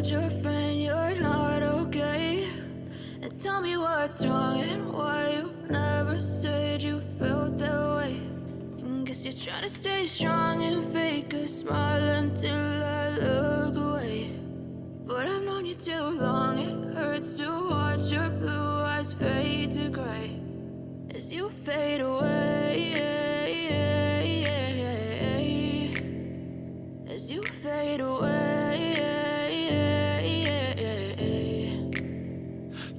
told your friend you're not okay? And tell me what's wrong and why you never said you felt that way. And guess you're trying to stay strong and fake a smile until I look away. But I've known you too long, it hurts to watch your blue eyes fade to gray as you fade away, as you fade away.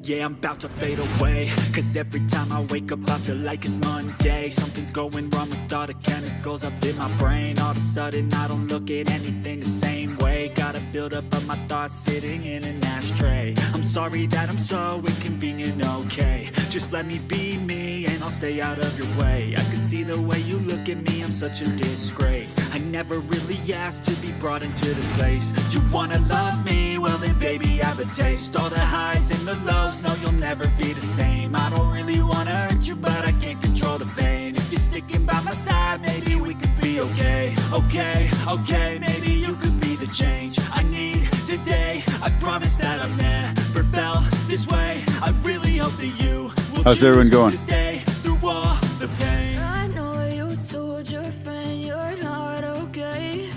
Yeah, I'm about to fade away, cause every time I wake up I feel like it's Monday. Something's going wrong with all the chemicals up in my brain. All of a sudden I don't look at anything the same way. Gotta build up of my thoughts sitting in an ashtray. I'm sorry that I'm so inconvenient, okay? Just let me be me and I'll stay out of your way. I can see the way you look at me, I'm such a disgrace. I never really asked to be brought into this place. You wanna love me? Well then baby I have a taste. All the highs and the lows, no you'll never be the same. I don't really wanna hurt you but I can't control the pain. If you're sticking by my side maybe we could be okay. Okay, maybe you could be the change I need today. I promise that I've never felt this way. I really hope that you will How's everyone going? to stay through all the pain. I know you told your friend you're not okay.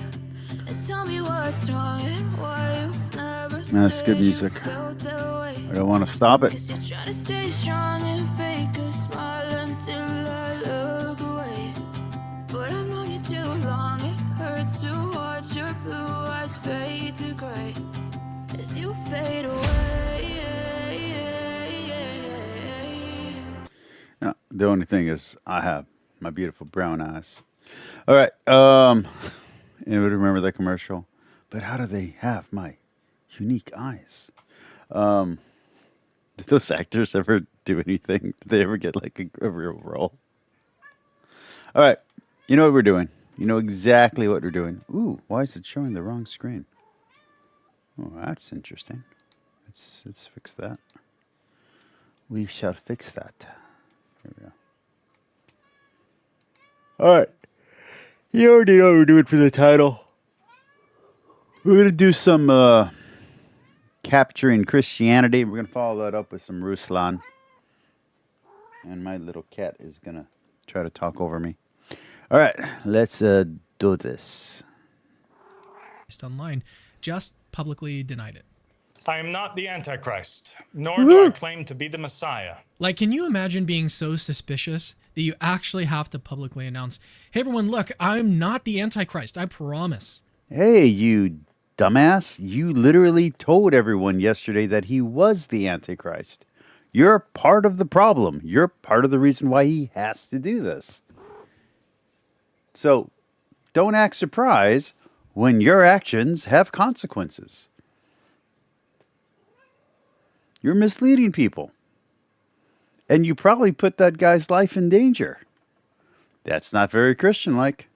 And tell me what's wrong and why you never That's said good you music. felt that way. I don't want to stop it. Cause you're trying to stay strong and fake a smile until I look away. But I've known you too long, it hurts to watch your blue eyes fade to gray as you fade away. No, the only thing is I have my beautiful brown eyes. All right. Anybody remember that commercial? But how do they have my unique eyes? Did those actors ever do anything? Did they ever get like a real role? All right. You know what we're doing. You know exactly what we're doing. Ooh, why is it showing the wrong screen? Oh, that's interesting. Let's fix that. We shall fix that. There we go. All right. You already know what we're doing for the title. We're going to do some capturing Christianity. We're going to follow that up with some Ruslan. And my little cat is going to try to talk over me. All right. Let's do this. Online just publicly denied it. I am not the Antichrist, nor do I claim to be the Messiah. Like, can you imagine being so suspicious that you actually have to publicly announce, hey everyone, look, I'm not the Antichrist, I promise. Hey, you dumbass. You literally told everyone yesterday that he was the Antichrist. You're part of the problem. You're part of the reason why he has to do this. So, don't act surprised when your actions have consequences. You're misleading people. And you probably put that guy's life in danger. That's not very Christian-like.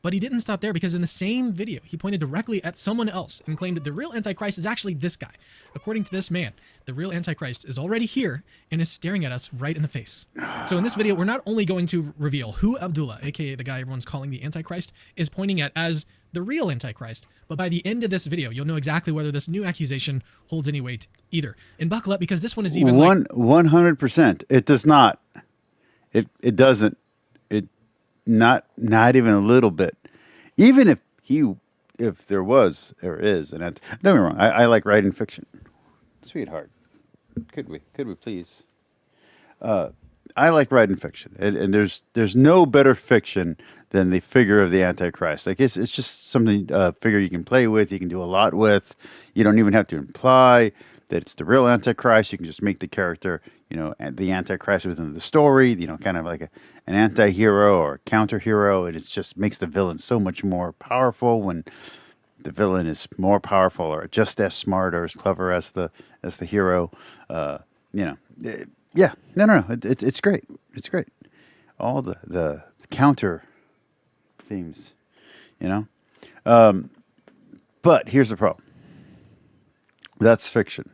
But he didn't stop there, because in the same video, he pointed directly at someone else and claimed that the real Antichrist is actually this guy. According to this man, the real Antichrist is already here and is staring at us right in the face. So in this video, we're not only going to reveal who Abdullah, aka the guy everyone's calling the Antichrist, is pointing at as the real Antichrist, but by the end of this video, you'll know exactly whether this new accusation holds any weight either. And buckle up, because this one is even 100%. It does not. It doesn't. Not even a little bit. Even if there was or is, and don't get me wrong, I like writing fiction, sweetheart. Could we please? I like writing fiction, and there's no better fiction than the figure of the Antichrist. Like it's just something figure you can play with, you can do a lot with. You don't even have to imply that it's the real Antichrist. You can just make the character, the Antichrist within the story, kind of like an anti-hero or a counter-hero, and it just makes the villain so much more powerful when the villain is more powerful or just as smart or as clever as the hero. Yeah, no, it's great. It's great. All the counter themes, But here's the problem. That's fiction.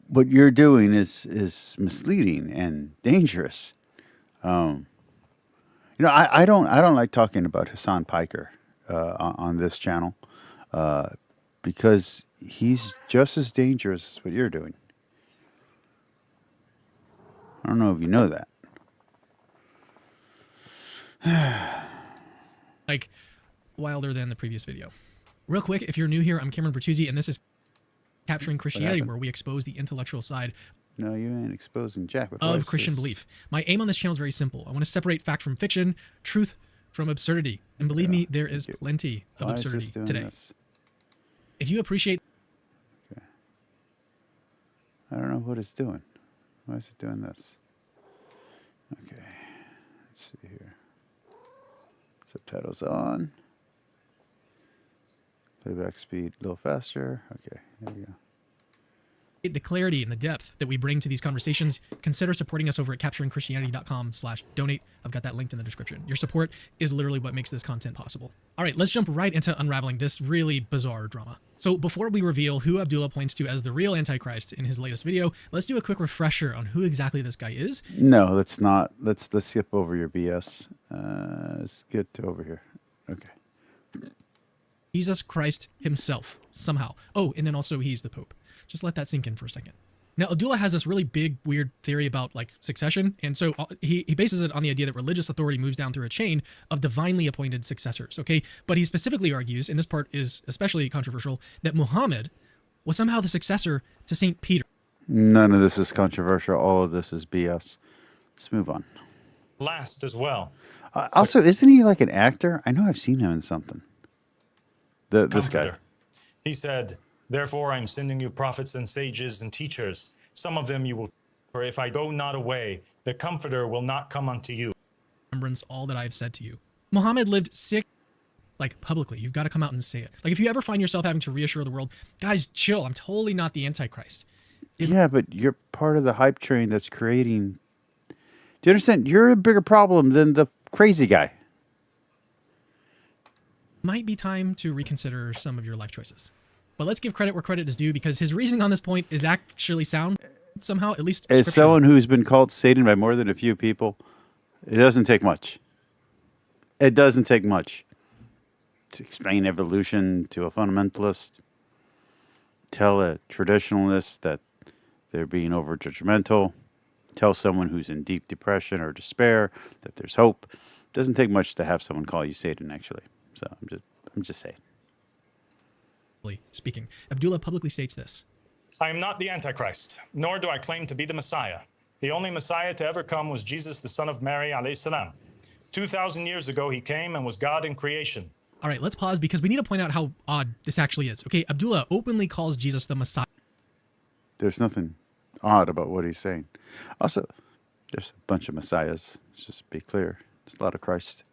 What you're doing is misleading and dangerous. I don't like talking about Hassan Piker on this channel. because he's just as dangerous as what you're doing. I don't know if you know that. Like wilder than the previous video. Real quick, if you're new here, I'm Cameron Bertuzzi, and this is Capturing Christianity, where we expose the intellectual side No, you ain't exposing Jack. of Christian belief. My aim on this channel is very simple. I want to separate fact from fiction, truth from absurdity. And believe me, there is plenty of absurdity today. This? If you appreciate... Okay. I don't know what it's doing. Why is it doing this? Okay. Let's see here. Subtitles on. Playback speed a little faster. Okay, there we go. the clarity and the depth that we bring to these conversations, consider supporting us over at capturingchristianity.com/donate. I've got that linked in the description. Your support is literally what makes this content possible. All right, let's jump right into unraveling this really bizarre drama. So before we reveal who Abdullah points to as the real Antichrist in his latest video, let's do a quick refresher on who exactly this guy is. No, let's not. Let's skip over your BS. Let's get over here. Okay. Jesus Christ himself, somehow. Oh, and then also he's the Pope. Just let that sink in for a second. Now, Abdullah has this really big, weird theory about like succession. And so he bases it on the idea that religious authority moves down through a chain of divinely appointed successors. Okay. But he specifically argues, and this part is especially controversial, that Muhammad was somehow the successor to St. Peter. None of this is controversial. All of this is BS. Let's move on. Last as well. Also, isn't he like an actor? I know I've seen him in something. This guy. Comforter. He said, "Therefore I'm sending you prophets and sages and teachers. Some of them you will, for if I go not away, the Comforter will not come unto you." Remembrance all that I have said to you. Muhammad lived sick, like publicly. You've got to come out and say it. Like if you ever find yourself having to reassure the world, guys, chill. I'm totally not the Antichrist. Yeah, but you're part of the hype train that's creating. Do you understand? You're a bigger problem than the crazy guy. Might be time to reconsider some of your life choices. But let's give credit where credit is due, because his reasoning on this point is actually sound somehow, at least As someone who's been called Satan by more than a few people, it doesn't take much. It doesn't take much to explain evolution to a fundamentalist, tell a traditionalist that they're being over judgmental, tell someone who's in deep depression or despair that there's hope. It doesn't take much to have someone call you Satan, actually. So I'm just saying. Speaking, Abdullah publicly states this. "I am not the Antichrist, nor do I claim to be the Messiah. The only Messiah to ever come was Jesus, the son of Mary, alayhi salam. 2,000 years ago, he came and was God in creation." All right, let's pause because we need to point out how odd this actually is. Okay, Abdullah openly calls Jesus the Messiah. There's nothing odd about what he's saying. Also, there's a bunch of messiahs. Let's just be clear. There's a lot of Christ.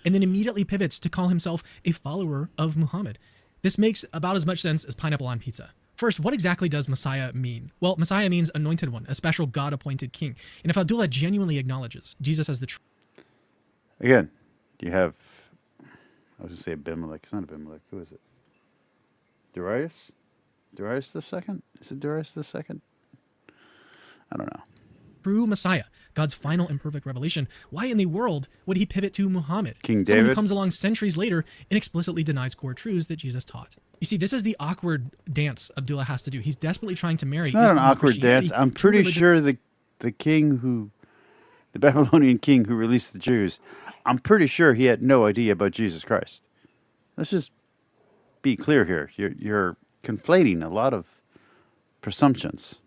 And then immediately pivots to call himself a follower of Muhammad. This makes about as much sense as pineapple on pizza. First, what exactly does Messiah mean? Well, Messiah means anointed one, a special God-appointed king. And if Abdullah genuinely acknowledges Jesus as the true... Again, you have, I was going to say Abimelech. It's not Abimelech. Who is it? Darius? Darius the second? Is it Darius the second? I don't know. True Messiah, God's final and perfect revelation, why in the world would he pivot to Muhammad? King Someone who David? comes along centuries later and explicitly denies core truths that Jesus taught. You see, this is the awkward dance Abdullah has to do. He's desperately trying to marry It's not an Islam and awkward Christianity dance. I'm to pretty religion. sure the Babylonian king who released the Jews, I'm pretty sure he had no idea about Jesus Christ. Let's just be clear here. You're conflating a lot of presumptions.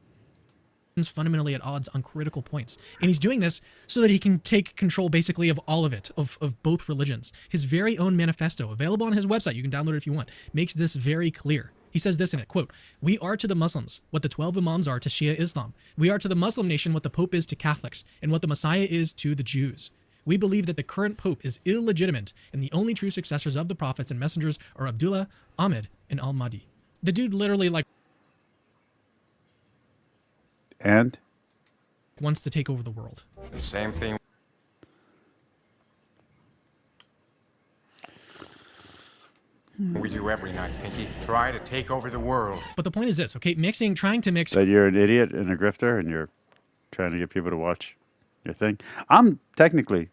Fundamentally at odds on critical points. And he's doing this so that he can take control basically of all of it, of both religions. His very own manifesto, available on his website, you can download it if you want, makes this very clear. He says this in it, quote, "We are to the Muslims what the 12 Imams are to Shia Islam. We are to the Muslim nation what the Pope is to Catholics, and what the Messiah is to the Jews. We believe that the current Pope is illegitimate, and the only true successors of the prophets and messengers are Abdullah, Ahmed, and Al-Mahdi." The dude literally And wants to take over the world. The same thing. We do every night, Pinky. Try to take over the world. But the point is this, okay? Trying to mix that you're an idiot and a grifter and you're trying to get people to watch your thing. I'm technically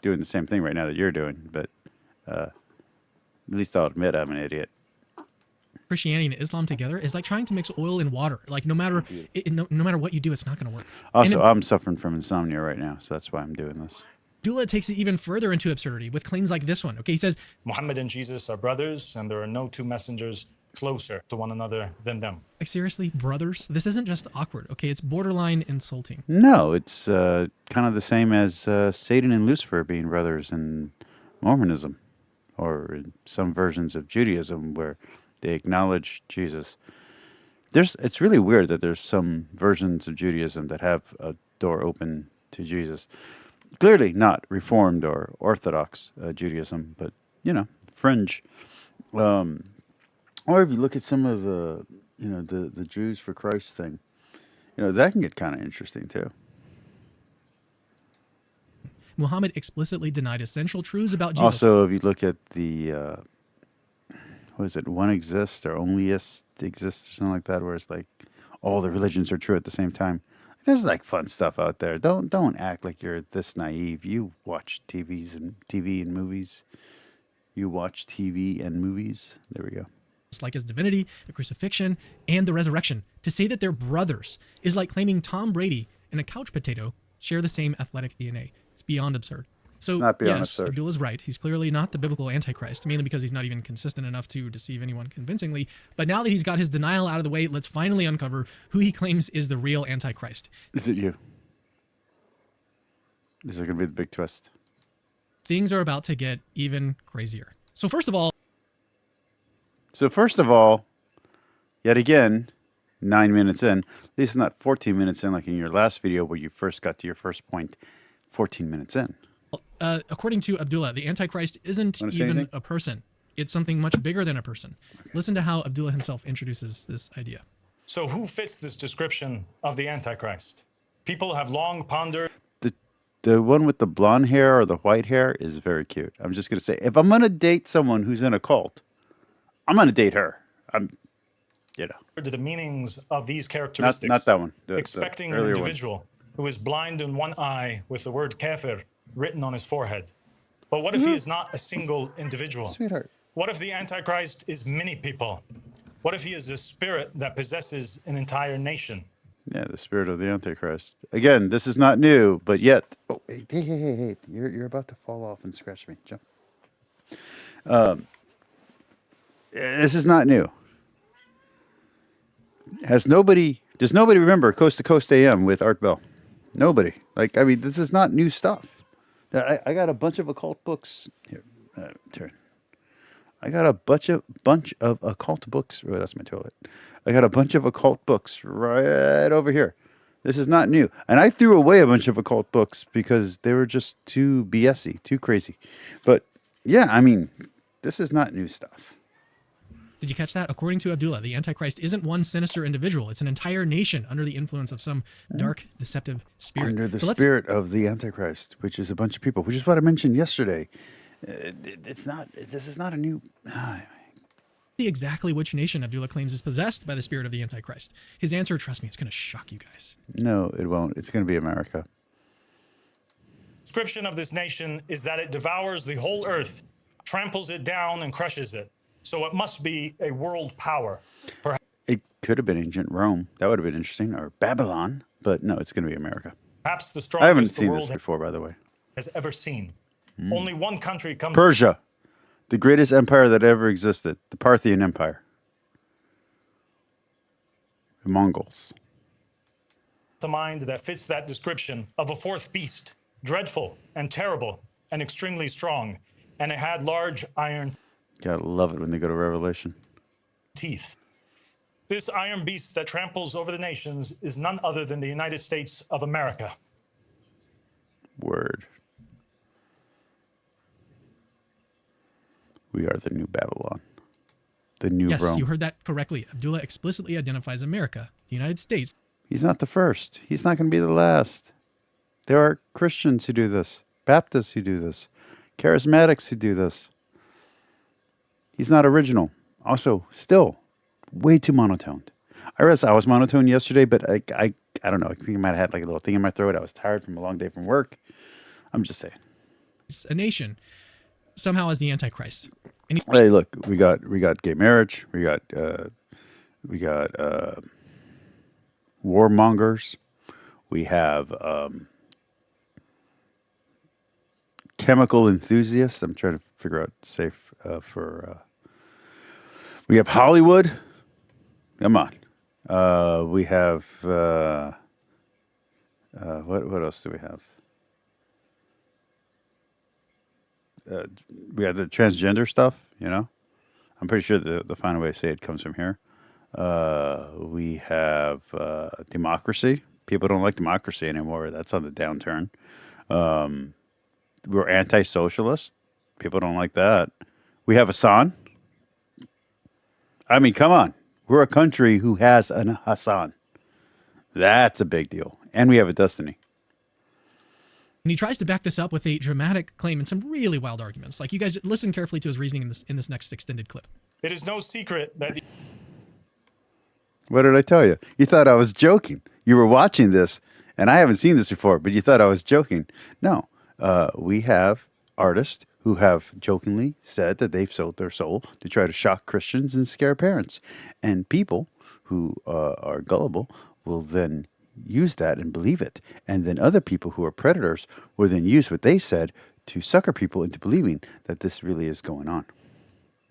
doing the same thing right now that you're doing, but at least I'll admit I'm an idiot. Christianity and Islam together is like trying to mix oil and water. Like no matter what you do, it's not going to work. Also, I'm suffering from insomnia right now, so that's why I'm doing this. Abdullah takes it even further into absurdity with claims like this one. Okay, he says, Muhammad and Jesus are brothers, and there are no two messengers closer to one another than them. like seriously, brothers? This isn't just awkward. Okay, it's borderline insulting. No, it's kind of the same as Satan and Lucifer being brothers in Mormonism, or in some versions of Judaism where they acknowledge Jesus. It's really weird that there's some versions of Judaism that have a door open to Jesus. Clearly not Reformed or Orthodox Judaism, but fringe. Or if you look at some of the the Jews for Christ thing, that can get kind of interesting too. Muhammad explicitly denied essential truths about Jesus. Also, if you look at the what is it, one exists or only exists or something like that, where it's like all the religions are true at the same time. There's like fun stuff out there. Don't act like you're this naive. You watch TV and movies. You watch TV and movies. There we go. Like his divinity, the crucifixion, and the resurrection. To say that they're brothers is like claiming Tom Brady and a couch potato share the same athletic DNA. It's beyond absurd. So, not beyond yes, absurd. Abdullah's right. He's clearly not the biblical Antichrist, mainly because he's not even consistent enough to deceive anyone convincingly. But now that he's got his denial out of the way, let's finally uncover who he claims is the real Antichrist. Is it you? Is it going to be the big twist? Things are about to get even crazier. So first of all, yet again, 9 minutes in, at least not 14 minutes in like in your last video where you first got to your first point, 14 minutes in. according to Abdullah, the Antichrist isn't even a person. It's something much bigger than a person. Okay. Listen to how Abdullah himself introduces this idea. So who fits this description of the Antichrist? People have long pondered. The one with the blonde hair or the white hair is very cute. I'm just going to say, if I'm going to date someone who's in a cult, I'm going to date her. To the meanings of these characteristics. Not that one. Expecting an individual who is blind in one eye with the word kafir written on his forehead. But what if he is not a single individual? Sweetheart. What if the Antichrist is many people? What if he is a spirit that possesses an entire nation? Yeah, the spirit of the Antichrist. Again, this is not new, but yet... Oh, hey. You're about to fall off and scratch me. Jump. This is not new. Does nobody remember Coast to Coast AM with Art Bell? Nobody. This is not new stuff. I got a bunch of occult books. Here, turn. I got a bunch of occult books. Oh, that's my toilet. I got a bunch of occult books right over here. This is not new. And I threw away a bunch of occult books because they were just too BSy, too crazy. But yeah, this is not new stuff. Did you catch that? According to Abdullah, the Antichrist isn't one sinister individual. It's an entire nation under the influence of some dark, deceptive spirit. Under the spirit of the Antichrist, which is a bunch of people, which is what I mentioned yesterday. This is not a new... See exactly which nation Abdullah claims is possessed by the spirit of the Antichrist. His answer, trust me, it's going to shock you guys. No, it won't. It's going to be America. Description of this nation is that it devours the whole earth, tramples it down, and crushes it. So it must be a world power. Perhaps it could have been ancient Rome. That would have been interesting. Or Babylon. But no, it's going to be America. Perhaps the strongest I haven't seen the world this before, by the way. has ever seen. Only one country comes... Persia. The greatest empire that ever existed. The Parthian Empire. The Mongols. ...to mind that fits that description of a fourth beast. Dreadful and terrible and extremely strong. And it had large iron... Gotta love it when they go to Revelation. ...teeth. This iron beast that tramples over the nations is none other than the United States of America. Word. We are the new Babylon. The new Rome. Yes, you heard that correctly. Abdullah explicitly identifies America, the United States. He's not the first. He's not going to be the last. There are Christians who do this. Baptists who do this. Charismatics who do this. He's not original. Also, still, way too monotoned. I realized I was monotone yesterday, but I don't know. I think I might have had like a little thing in my throat. I was tired from a long day from work. I'm just saying. A nation somehow as the Antichrist. And Hey, look, we got gay marriage. We got warmongers. We have chemical enthusiasts. I'm trying to figure out safe for. We have Hollywood. Come on. We have what else do we have? We have the transgender stuff. You know, I'm pretty sure the final way to say it comes from here. We have democracy. People don't like democracy anymore. That's on the downturn. We're anti-socialist. People don't like that. We have Hassan. I mean, come on. We're a country who has an Hassan. That's a big deal. And we have a Destiny. he tries to back this up with a dramatic claim and some really wild arguments. Like, you guys listen carefully to his reasoning in this next extended clip. It is no secret that the What did I tell you? You thought I was joking. You were watching this, and I haven't seen this before, but you thought I was joking. No. We have artists who have jokingly said that they've sold their soul to try to shock Christians and scare parents. And people who are gullible will then use that and believe it. And then other people who are predators will then use what they said to sucker people into believing that this really is going on.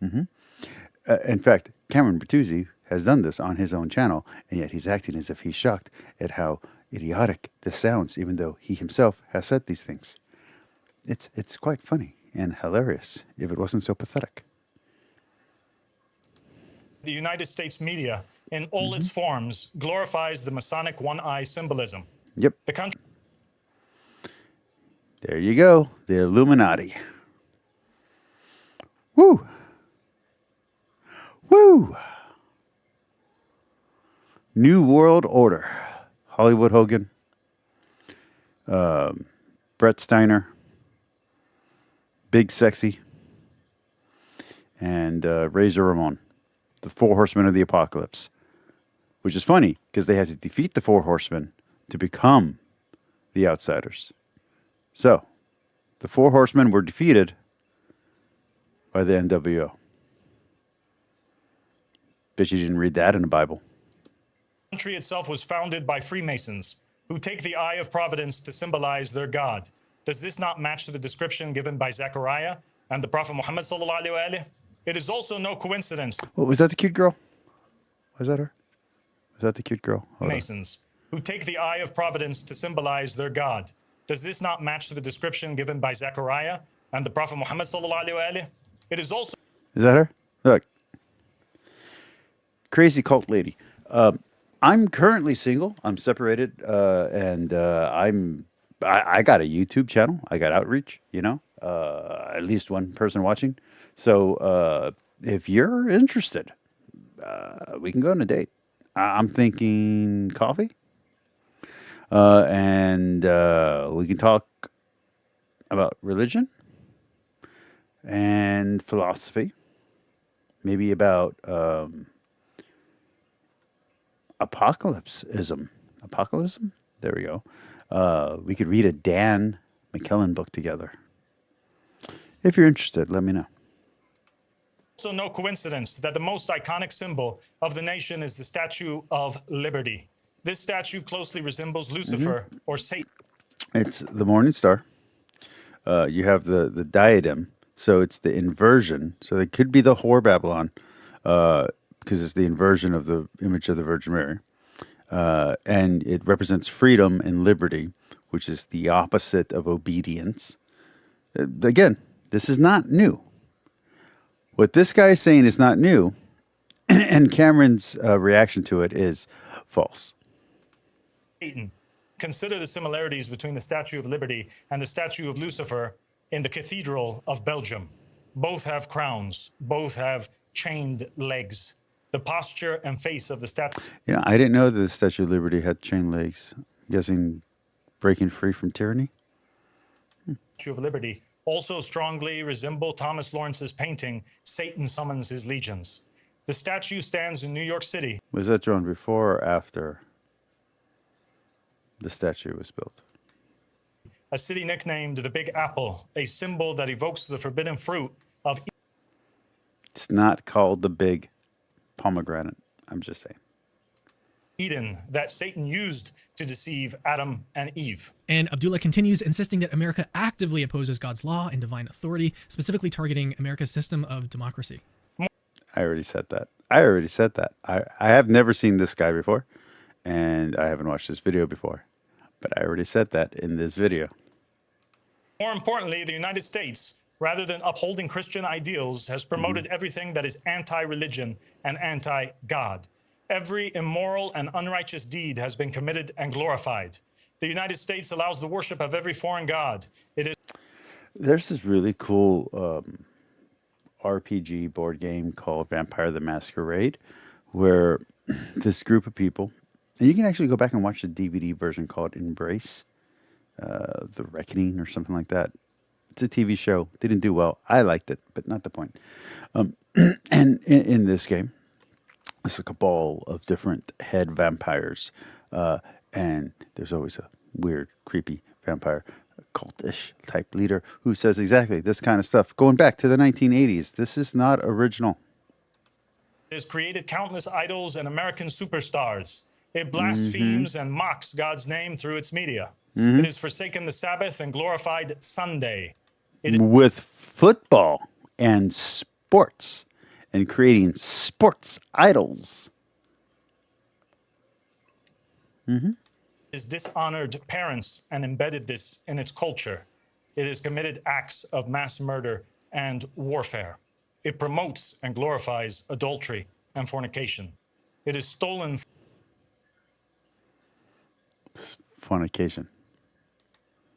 In fact, Cameron Bertuzzi has done this on his own channel, and yet he's acting as if he's shocked at how idiotic this sounds, even though he himself has said these things. It's quite funny and hilarious if it wasn't so pathetic. the United States media, in all its forms, glorifies the Masonic one-eye symbolism. Yep. The country There you go. The Illuminati. Woo. Woo. New World Order. Hollywood Hogan. Brett Steiner. Big Sexy. And Razor Ramon. The Four Horsemen of the Apocalypse. Which is funny because they had to defeat the Four Horsemen to become the Outsiders. So, the Four Horsemen were defeated by the NWO. Bet you didn't read that in the Bible. country itself was founded by Freemasons, who take the eye of providence to symbolize their God. Does this not match the description given by Zechariah and the Prophet Muhammad sallallahu alaihi wasallam? It is also no coincidence. What was that? The cute girl? Was that her? Was that the cute girl? Hold on. Masons, who take the eye of providence to symbolize their God. Does this not match the description given by Zechariah and the Prophet Muhammad sallallahu alaihi wasallam? It is also Is that her? Look. Crazy cult lady. I'm currently single. I'm separated, and I got a YouTube channel. I got outreach. You know, at least one person watching. So if you're interested, we can go on a date. I'm thinking coffee, and we can talk about religion and philosophy. Maybe about apocalypsism. Apocalypsism? There we go. We could read a Dan McKellen book together. If you're interested, let me know. also no coincidence that the most iconic symbol of the nation is the Statue of Liberty. This statue closely resembles Lucifer or Satan. It's the Morning Star. You have the diadem. So it's the inversion. So it could be the whore Babylon, because it's the inversion of the image of the Virgin Mary. And it represents freedom and liberty, which is the opposite of obedience. Again, this is not new. What this guy is saying is not new, and Cameron's reaction to it is false. Consider the similarities between the Statue of Liberty and the statue of Lucifer in the Cathedral of Belgium. Both have crowns, both have chained legs. The posture and face of the statue You know, I didn't know that the Statue of Liberty had chain legs. I'm guessing breaking free from tyranny. of Liberty also strongly resemble Thomas Lawrence's painting, Satan Summons His Legions. The statue stands in New York City. Was that drawn before or after the statue was built? A city nicknamed the Big Apple, a symbol that evokes the forbidden fruit of It's not called the big pomegranate. I'm just saying. Eden that Satan used to deceive Adam and Eve. And Abdullah continues, insisting that America actively opposes God's law and divine authority, specifically targeting America's system of democracy. I already said that. I have never seen this guy before, and I haven't watched this video before, but I already said that in this video. More importantly, the United States, rather than upholding Christian ideals, has promoted everything that is anti-religion and anti-God. Every immoral and unrighteous deed has been committed and glorified. The United States allows the worship of every foreign god. There's this really cool RPG board game called Vampire the Masquerade, where this group of people, and you can actually go back and watch the DVD version called Embrace, The Reckoning or something like that. It's a TV show. Didn't do well. I liked it, but not the point. And in this game, it's a cabal of different head vampires, and there's always a weird, creepy vampire, cultish type leader who says exactly this kind of stuff. Going back to the 1980s, this is not original. It has created countless idols and American superstars. It blasphemes and mocks God's name through its media. It has forsaken the Sabbath and glorified Sunday. With football and sports and creating sports idols. It has dishonored parents and embedded this in its culture. It has committed acts of mass murder and warfare. It promotes and glorifies adultery and fornication. It has stolen Fornication.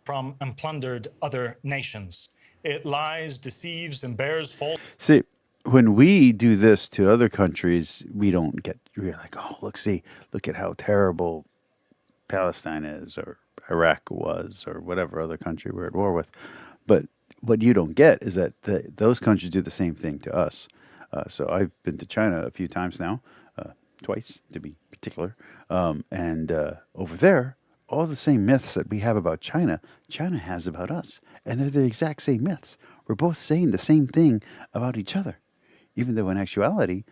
from and plundered other nations. It lies, deceives, and bears false. See, when we do this to other countries, we're like, oh, look at how terrible Palestine is, or Iraq was, or whatever other country we're at war with. But what you don't get is that those countries do the same thing to us. So I've been to China a few times now, twice to be particular, and over there, all the same myths that we have about China, China has about us, and they're the exact same myths. We're both saying the same thing about each other, even though in actuality,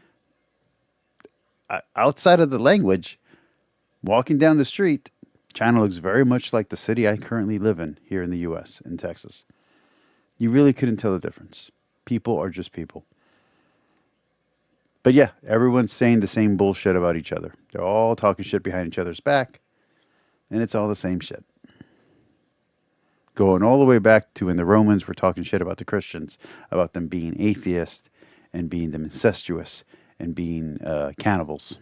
outside of the language, walking down the street, China looks very much like the city I currently live in here in the U.S., in Texas. You really couldn't tell the difference. People are just people. But yeah, everyone's saying the same bullshit about each other. They're all talking shit behind each other's back, and it's all the same shit. Going all the way back to when the Romans were talking shit about the Christians, about them being atheists and being them incestuous and being cannibals.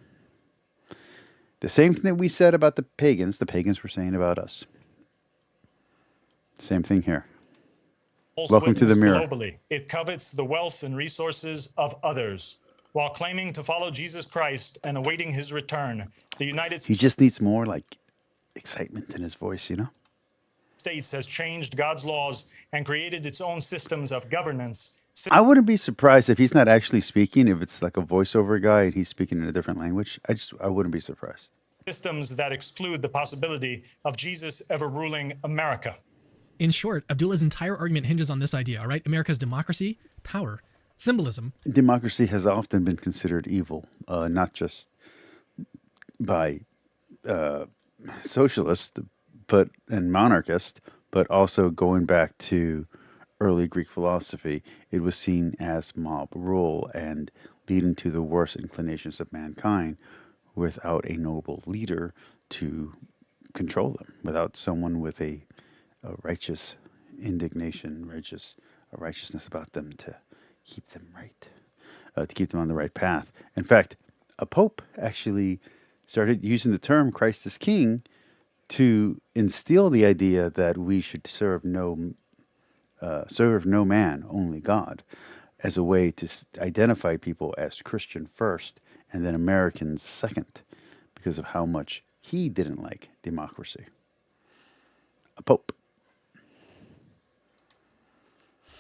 The same thing that we said about the pagans were saying about us. Same thing here. Welcome to the mirror. Globally, it covets the wealth and resources of others while claiming to follow Jesus Christ and awaiting his return. The United He just needs more like excitement in his voice, you know? States has changed God's laws and created its own systems of governance. I wouldn't be surprised if he's not actually speaking, if it's like a voiceover guy and he's speaking in a different language. I wouldn't be surprised. Systems that exclude the possibility of Jesus ever ruling America. In short, Abdullah's entire argument hinges on this idea, all right? America's democracy, power, symbolism. Democracy has often been considered evil, not just by socialists and monarchists, but also going back to early Greek philosophy. It was seen as mob rule and leading to the worst inclinations of mankind without a noble leader to control them, without someone with a righteous indignation, righteousness about them to keep them right, to keep them on the right path. In fact, a pope actually started using the term Christ is King to instill the idea that we should serve no man, only God, as a way to identify people as Christian first and then Americans second, because of how much he didn't like democracy. A pope.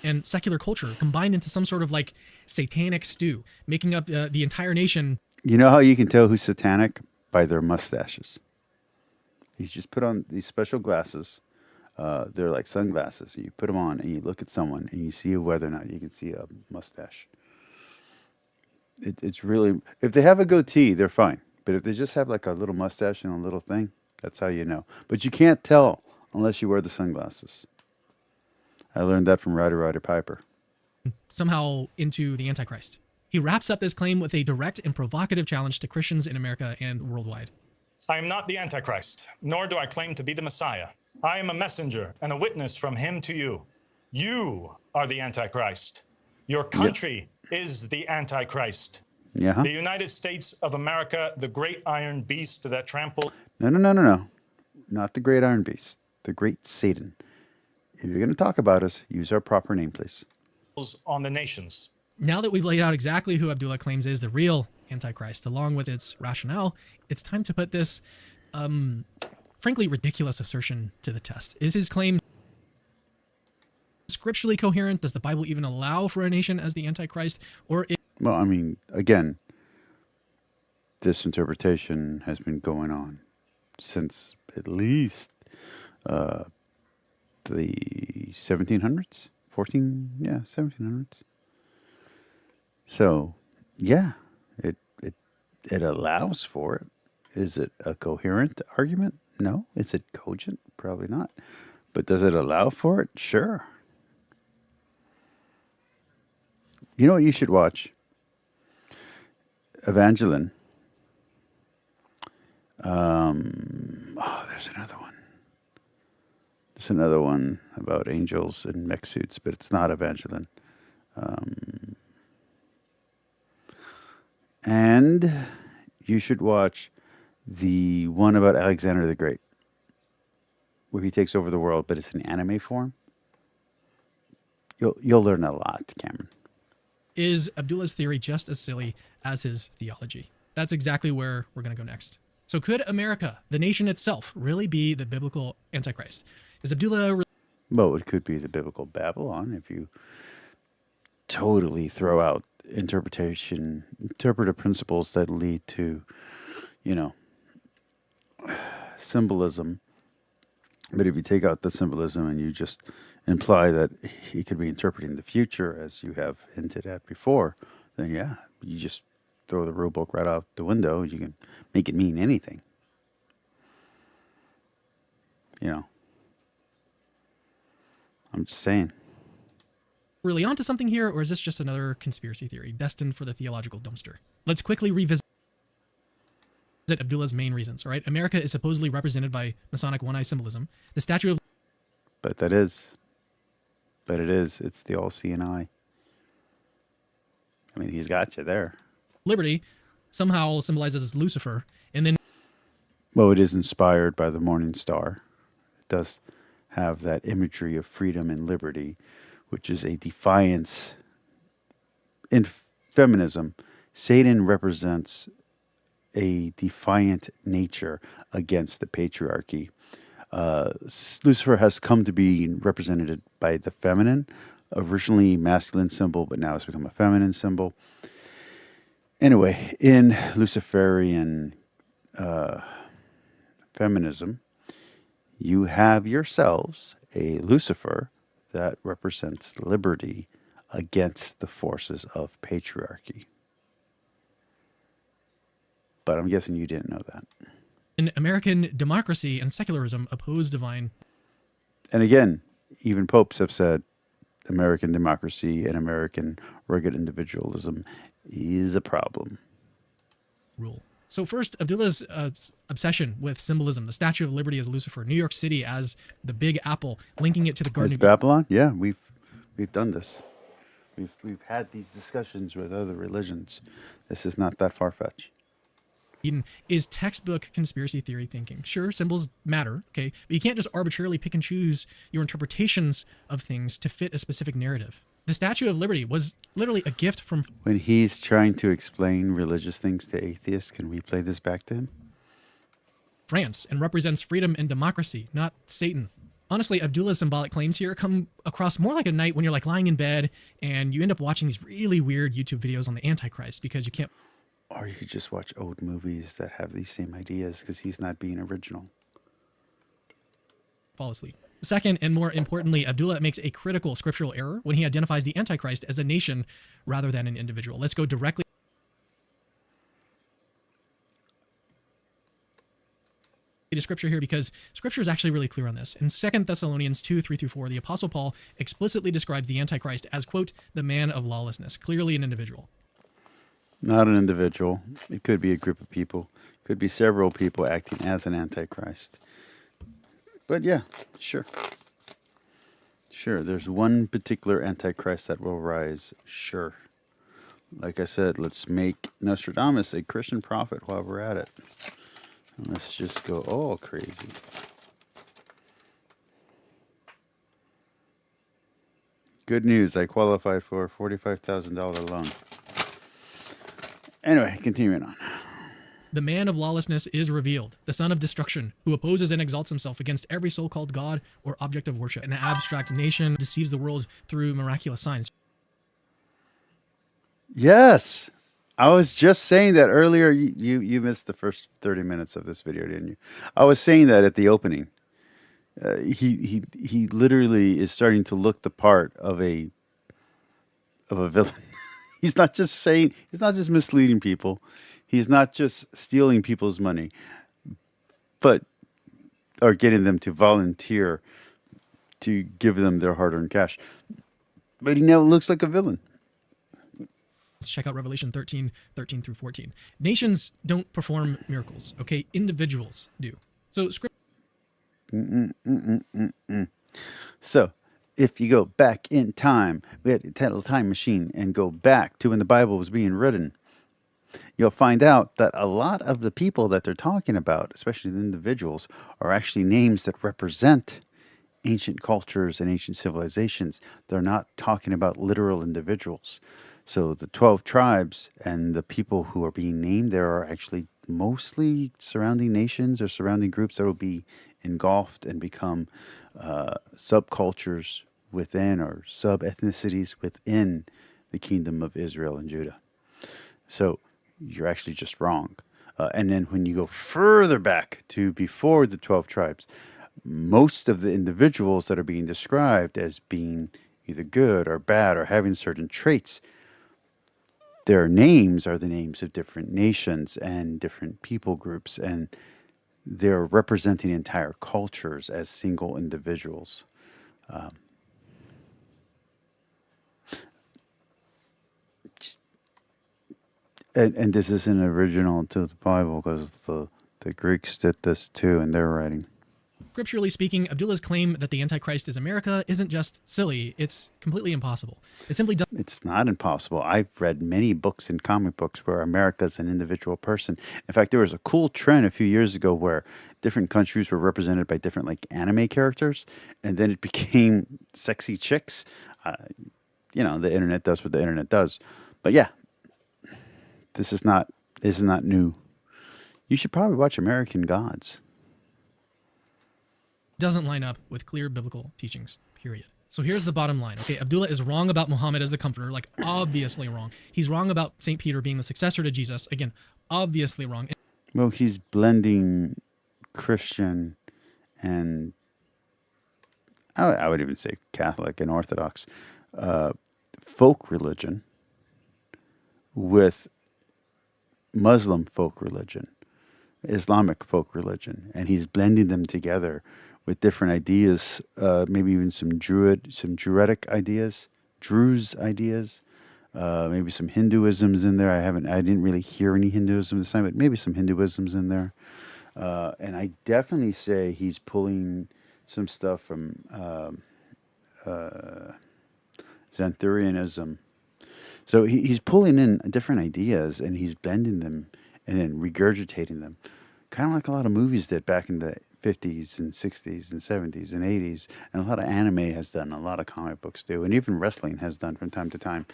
And secular culture combined into some sort of like satanic stew, making up the entire nation. You know how you can tell who's satanic? By their mustaches. You just put on these special glasses. They're like sunglasses. You put them on and you look at someone and you see whether or not you can see a mustache. It's really, if they have a goatee, they're fine. But if they just have like a little mustache and a little thing, that's how you know. But you can't tell unless you wear the sunglasses. I learned that from Ryder Piper. Somehow into the Antichrist. He wraps up this claim with a direct and provocative challenge to Christians in America and worldwide. I am not the Antichrist, nor do I claim to be the Messiah. I am a messenger and a witness from him to you. You are the Antichrist. Your country is the Antichrist. Yeah. The United States of America, the great iron beast that trampled No. Not the great iron beast. The great Satan. If you're going to talk about us, use our proper name, please. on the nations. Now that we've laid out exactly who Abdullah claims is the real Antichrist, along with its rationale, it's time to put this, frankly, ridiculous assertion to the test. Is his claim scripturally coherent? Does the Bible even allow for a nation as the Antichrist? Or Well, I mean, again, this interpretation has been going on since at least the 1700s, 1700s. So, yeah, it allows for it. Is it a coherent argument? No. Is it cogent? Probably not. But does it allow for it? Sure. You know what you should watch? Evangeline. There's another one. There's another one about angels in mech suits, but it's not Evangeline. And you should watch the one about Alexander the Great, where he takes over the world, but it's in anime form. You'll learn a lot, Cameron. is Abdullah's theory just as silly as his theology? That's exactly where we're going to go next. So could America, the nation itself, really be the biblical Antichrist? Is Abdullah... Well, it could be the biblical Babylon if you totally throw out interpretive principles that lead to, symbolism. But if you take out the symbolism and you just imply that he could be interpreting the future, as you have hinted at before, then yeah, you just throw the rule book right out the window. You can make it mean anything. I'm just saying. really onto something here, or is this just another conspiracy theory destined for the theological dumpster? Let's quickly revisit Abdullah's main reasons, all right? America is supposedly represented by Masonic one-eye symbolism. The Statue of But it is. It's the all-seeing eye. I mean, he's got you there. Liberty somehow symbolizes Lucifer, and then... Well, it is inspired by the morning star. It does have that imagery of freedom and liberty, which is a defiance. In feminism, Satan represents a defiant nature against the patriarchy. Lucifer has come to be represented by the feminine, originally masculine symbol, but now it's become a feminine symbol. Anyway, in Luciferian feminism, you have yourselves a Lucifer that represents liberty against the forces of patriarchy. But I'm guessing you didn't know that. In American democracy and secularism oppose divine... And again, even popes have said American democracy and American rugged individualism is a problem. rule. So first, Abdullah's obsession with symbolism, the Statue of Liberty as Lucifer, New York City as the Big Apple, linking it to the Garden As of Eden. Babylon? Yeah, we've done this. We've had these discussions with other religions. This is not that far-fetched. Eden is textbook conspiracy theory thinking. Sure, symbols matter, okay, but you can't just arbitrarily pick and choose your interpretations of things to fit a specific narrative. The Statue of Liberty was literally a gift from When he's trying to explain religious things to atheists, can we play this back to him? France and represents freedom and democracy, not Satan. Honestly, Abdullah's symbolic claims here come across more like a night when you're like lying in bed and you end up watching these really weird YouTube videos on the Antichrist because you can't Or you could just watch old movies that have these same ideas because he's not being original. fall asleep. Second, and more importantly, Abdullah makes a critical scriptural error when he identifies the Antichrist as a nation rather than an individual. Let's go directly to scripture here because scripture is actually really clear on this. In 2 Thessalonians 2:3-4, the Apostle Paul explicitly describes the Antichrist as, quote, the man of lawlessness, clearly an individual. Not an individual. It could be a group of people. Could be several people acting as an Antichrist. But yeah, sure. Sure, there's one particular Antichrist that will rise. Sure. Like I said, let's make Nostradamus a Christian prophet while we're at it. And let's just go all crazy. Good news, I qualified for a $45,000 loan. Anyway, continuing on. The man of lawlessness is revealed, the son of destruction, who opposes and exalts himself against every so-called God or object of worship. An abstract nation deceives the world through miraculous signs. Yes. I was just saying that earlier. You missed the first 30 minutes of this video, didn't you? I was saying that at the opening. He literally is starting to look the part of a villain. He's not just misleading people. He's not just stealing people's money, or getting them to volunteer to give them their hard-earned cash. But he now looks like a villain. Let's check out Revelation 13:13-14. Nations don't perform miracles, okay? Individuals do. So scripture. So, if you go back in time, we had a time machine and go back to when the Bible was being written, you'll find out that a lot of the people that they're talking about, especially the individuals, are actually names that represent ancient cultures and ancient civilizations. They're not talking about literal individuals. So the 12 tribes and the people who are being named there are actually mostly surrounding nations or surrounding groups that will be engulfed and become subcultures within or sub-ethnicities within the kingdom of Israel and Judah. So you're actually just wrong. And then when you go further back to before the 12 tribes, most of the individuals that are being described as being either good or bad or having certain traits, their names are the names of different nations and different people groups, and they're representing entire cultures as single individuals. And this isn't original to the Bible because the Greeks did this too in their writing. Scripturally speaking, Abdullah's claim that the Antichrist is America isn't just silly, it's completely impossible. It simply doesn't. It's not impossible. I've read many books and comic books where America's an individual person. In fact, there was a cool trend a few years ago where different countries were represented by different like anime characters, and then it became sexy chicks. The internet does what the internet does. But yeah, this is not new. You should probably watch American Gods. Doesn't line up with clear biblical teachings, period. So here's the bottom line. Okay, Abdullah is wrong about Muhammad as the comforter, like obviously wrong. He's wrong about St. Peter being the successor to Jesus, again, obviously wrong. Well, he's blending Christian and I would even say Catholic and Orthodox folk religion with Muslim folk religion, Islamic folk religion, and he's blending them together with different ideas, maybe even some Druidic ideas, Druze ideas, maybe some Hinduisms in there. I didn't really hear any Hinduism this time, but maybe some Hinduisms in there. And I definitely say he's pulling some stuff from Xanthurianism. So he's pulling in different ideas and he's blending them and then regurgitating them. Kind of like a lot of movies did back in the 50s and 60s and 70s and 80s. And a lot of anime has done, a lot of comic books do, and even wrestling has done from time to time.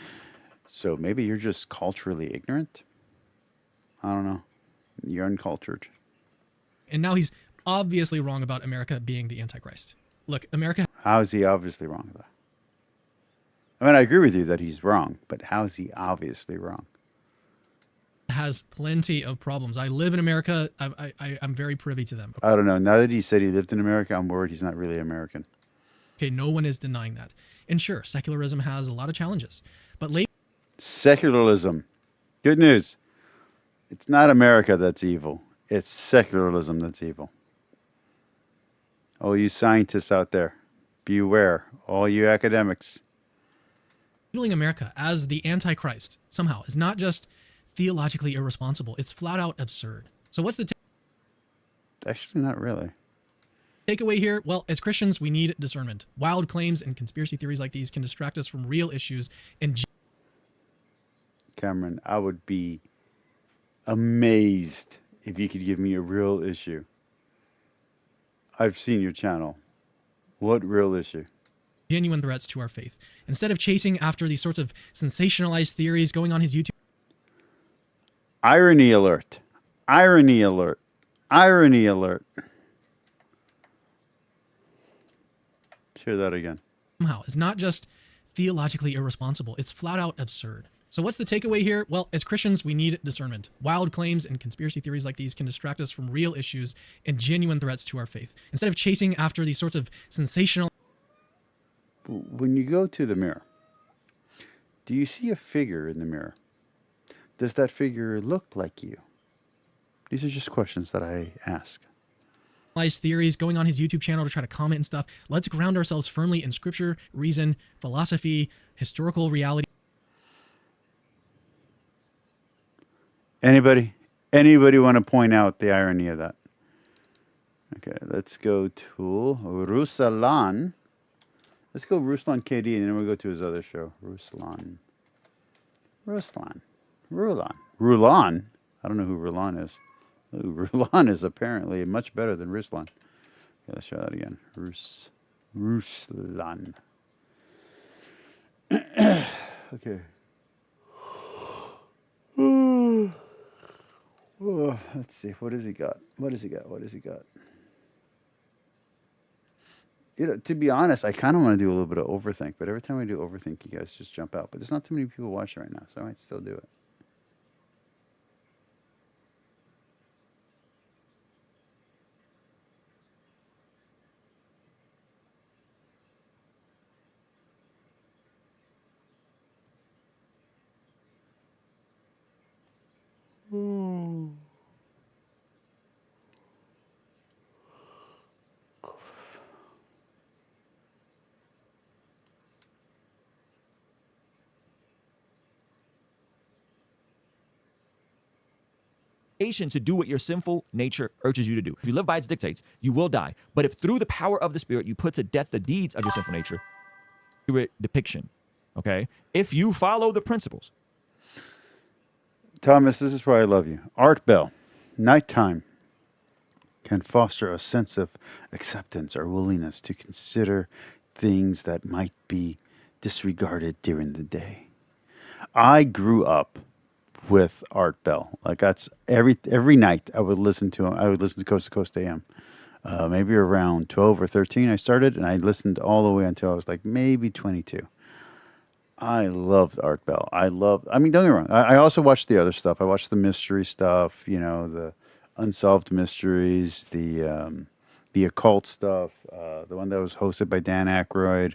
So maybe you're just culturally ignorant. I don't know. You're uncultured. And now he's obviously wrong about America being the Antichrist. Look, America How is he obviously wrong, though? I mean, I agree with you that he's wrong, but how is he obviously wrong? has plenty of problems. I live in America. I'm very privy to them. I don't know. Now that he said he lived in America, I'm worried he's not really American. Okay, no one is denying that. And sure, secularism has a lot of challenges. But secularism. Good news. It's not America that's evil. It's secularism that's evil. All you scientists out there, beware. All you academics. Labeling America as the Antichrist somehow is not just theologically irresponsible, it's flat out absurd. So what's the Actually, not really. takeaway here? Well, as Christians, we need discernment. Wild claims and conspiracy theories like these can distract us from real issues and Cameron, I would be amazed if you could give me a real issue. I've seen your channel. What real issue? genuine threats to our faith. Instead of chasing after these sorts of sensationalized theories going on his YouTube Irony alert. Irony alert. Irony alert. Let's hear that again. somehow is not just theologically irresponsible, it's flat out absurd. So what's the takeaway here? Well, as Christians, we need discernment. Wild claims and conspiracy theories like these can distract us from real issues and genuine threats to our faith. Instead of chasing after these sorts of sensational When you go to the mirror, do you see a figure in the mirror? Does that figure look like you? These are just questions that I ask. theories going on his YouTube channel to try to comment and stuff. Let's ground ourselves firmly in scripture, reason, philosophy, historical reality. Anybody? Anybody want to point out the irony of that? Okay, let's go to Ruslan. Let's go Ruslan KD, and then we'll go to his other show. Ruslan. Rulan. I don't know who Rulan is. Ooh, Rulan is apparently much better than Ruslan. Okay, let's try that again. Ruslan. Okay. Oh, let's see. What has he got? What has he got? What has he got? You know, to be honest, I kind of want to do a little bit of overthink, but every time I do overthink, you guys just jump out. But there's not too many people watching right now, so I might still do it. To do what your sinful nature urges you to do. If you live by its dictates, you will die. But if through the power of the Spirit you put to death the deeds of your sinful nature, accurate depiction, okay? If you follow the principles. Thomas, this is why I love you. Art Bell, nighttime can foster a sense of acceptance or willingness to consider things that might be disregarded during the day. I grew up with Art Bell. Like that's every night I would listen to him. I would listen to Coast to Coast AM. Maybe around 12 or 13 I started, and I listened all the way until I was like maybe 22. I loved Art Bell. I mean, don't get me wrong. I also watched the other stuff. I watched the mystery stuff, you know, the unsolved mysteries, the occult stuff, the one that was hosted by Dan Aykroyd.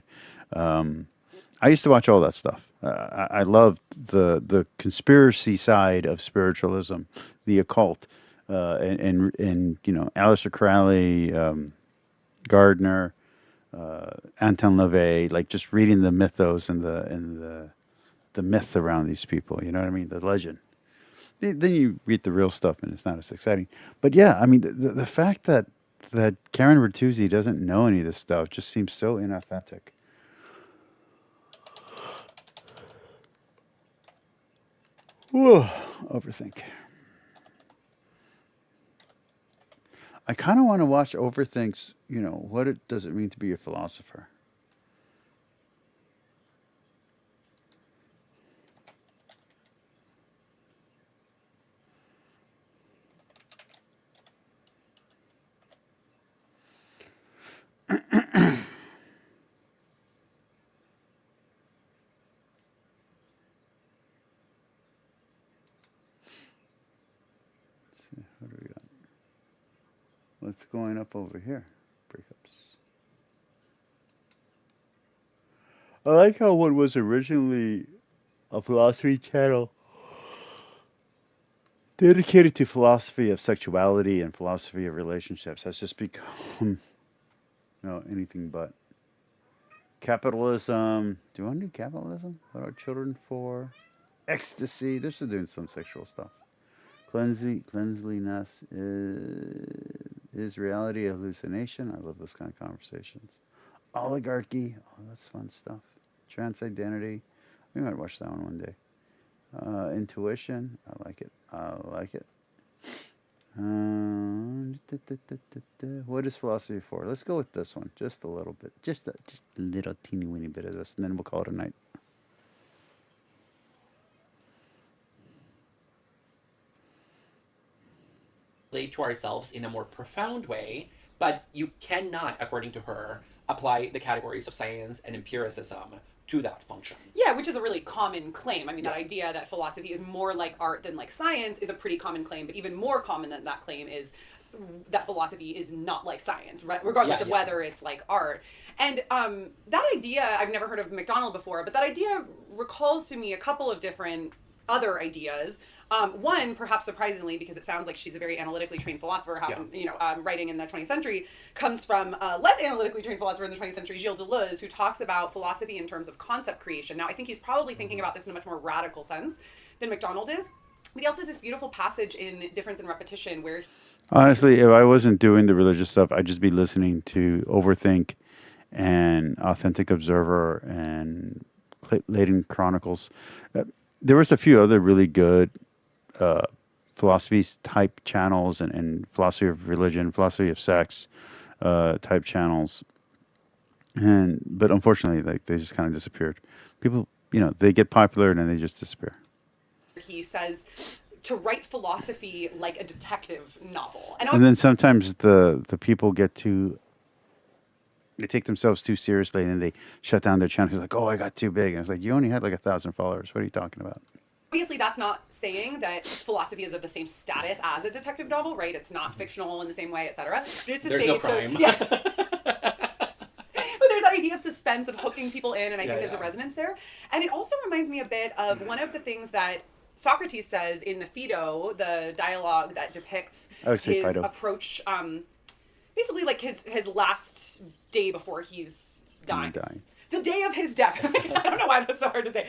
I used to watch all that stuff. I loved the conspiracy side of spiritualism, the occult, and you know, Aleister Crowley, Gardner, Anton LaVey, like just reading the mythos and the myth around these people. You know what I mean? The legend. Then you read the real stuff, and it's not as exciting. But yeah, I mean, the fact that Karen Bertuzzi doesn't know any of this stuff just seems so inauthentic. Whoa, overthink. I kind of want to watch Overthink's, you know, what does it mean to be a philosopher? What do we got? What's going up over here? Breakups. I like how what was originally a philosophy channel dedicated to philosophy of sexuality and philosophy of relationships has just become No, anything but. Capitalism. Do you want to do capitalism? What are children for? Ecstasy. They're still doing some sexual stuff. Cleanliness is reality a hallucination? I love those kind of conversations. Oligarchy. Oh, that's fun stuff. Trans identity. We might watch that one day. Intuition. I like it. What is philosophy for? Let's go with this one. Just a little bit. Just a little teeny weeny bit of this, and then we'll call it a night. Relate to ourselves in a more profound way, but you cannot, according to her, apply the categories of science and empiricism to that function. Yeah, which is a really common claim. I mean, that idea that philosophy is more like art than like science is a pretty common claim, but even more common than that claim is that philosophy is not like science, right? Regardless of whether it's like art. And that idea, I've never heard of McDonald before, but that idea recalls to me a couple of different other ideas. One, perhaps surprisingly, because it sounds like she's a very analytically trained philosopher, writing in the 20th century, comes from a less analytically trained philosopher in the 20th century, Gilles Deleuze, who talks about philosophy in terms of concept creation. Now, I think he's probably thinking about this in a much more radical sense than MacDonald is. But he also has this beautiful passage in Difference and Repetition where... Honestly, if I wasn't doing the religious stuff, I'd just be listening to Overthink and Authentic Observer and Leighton Chronicles. There was a few other really good philosophies type channels and philosophy of religion, philosophy of sex type channels. But unfortunately, they just kind of disappeared. People, they get popular and then they just disappear. He says to write philosophy like a detective novel. And then sometimes the people they take themselves too seriously and then they shut down their channel. It's like, oh, I got too big. And it's like, you only had like 1,000 followers. What are you talking about? Obviously, that's not saying that philosophy is of the same status as a detective novel, right? It's not fictional in the same way, etc. There's no crime. Yeah. But there's that idea of suspense, of hooking people in, and I think there's a resonance there. And it also reminds me a bit of one of the things that Socrates says in the Phaedo, the dialogue that depicts his approach, basically like his last day before he's dying. The day of his death. I don't know why that's so hard to say.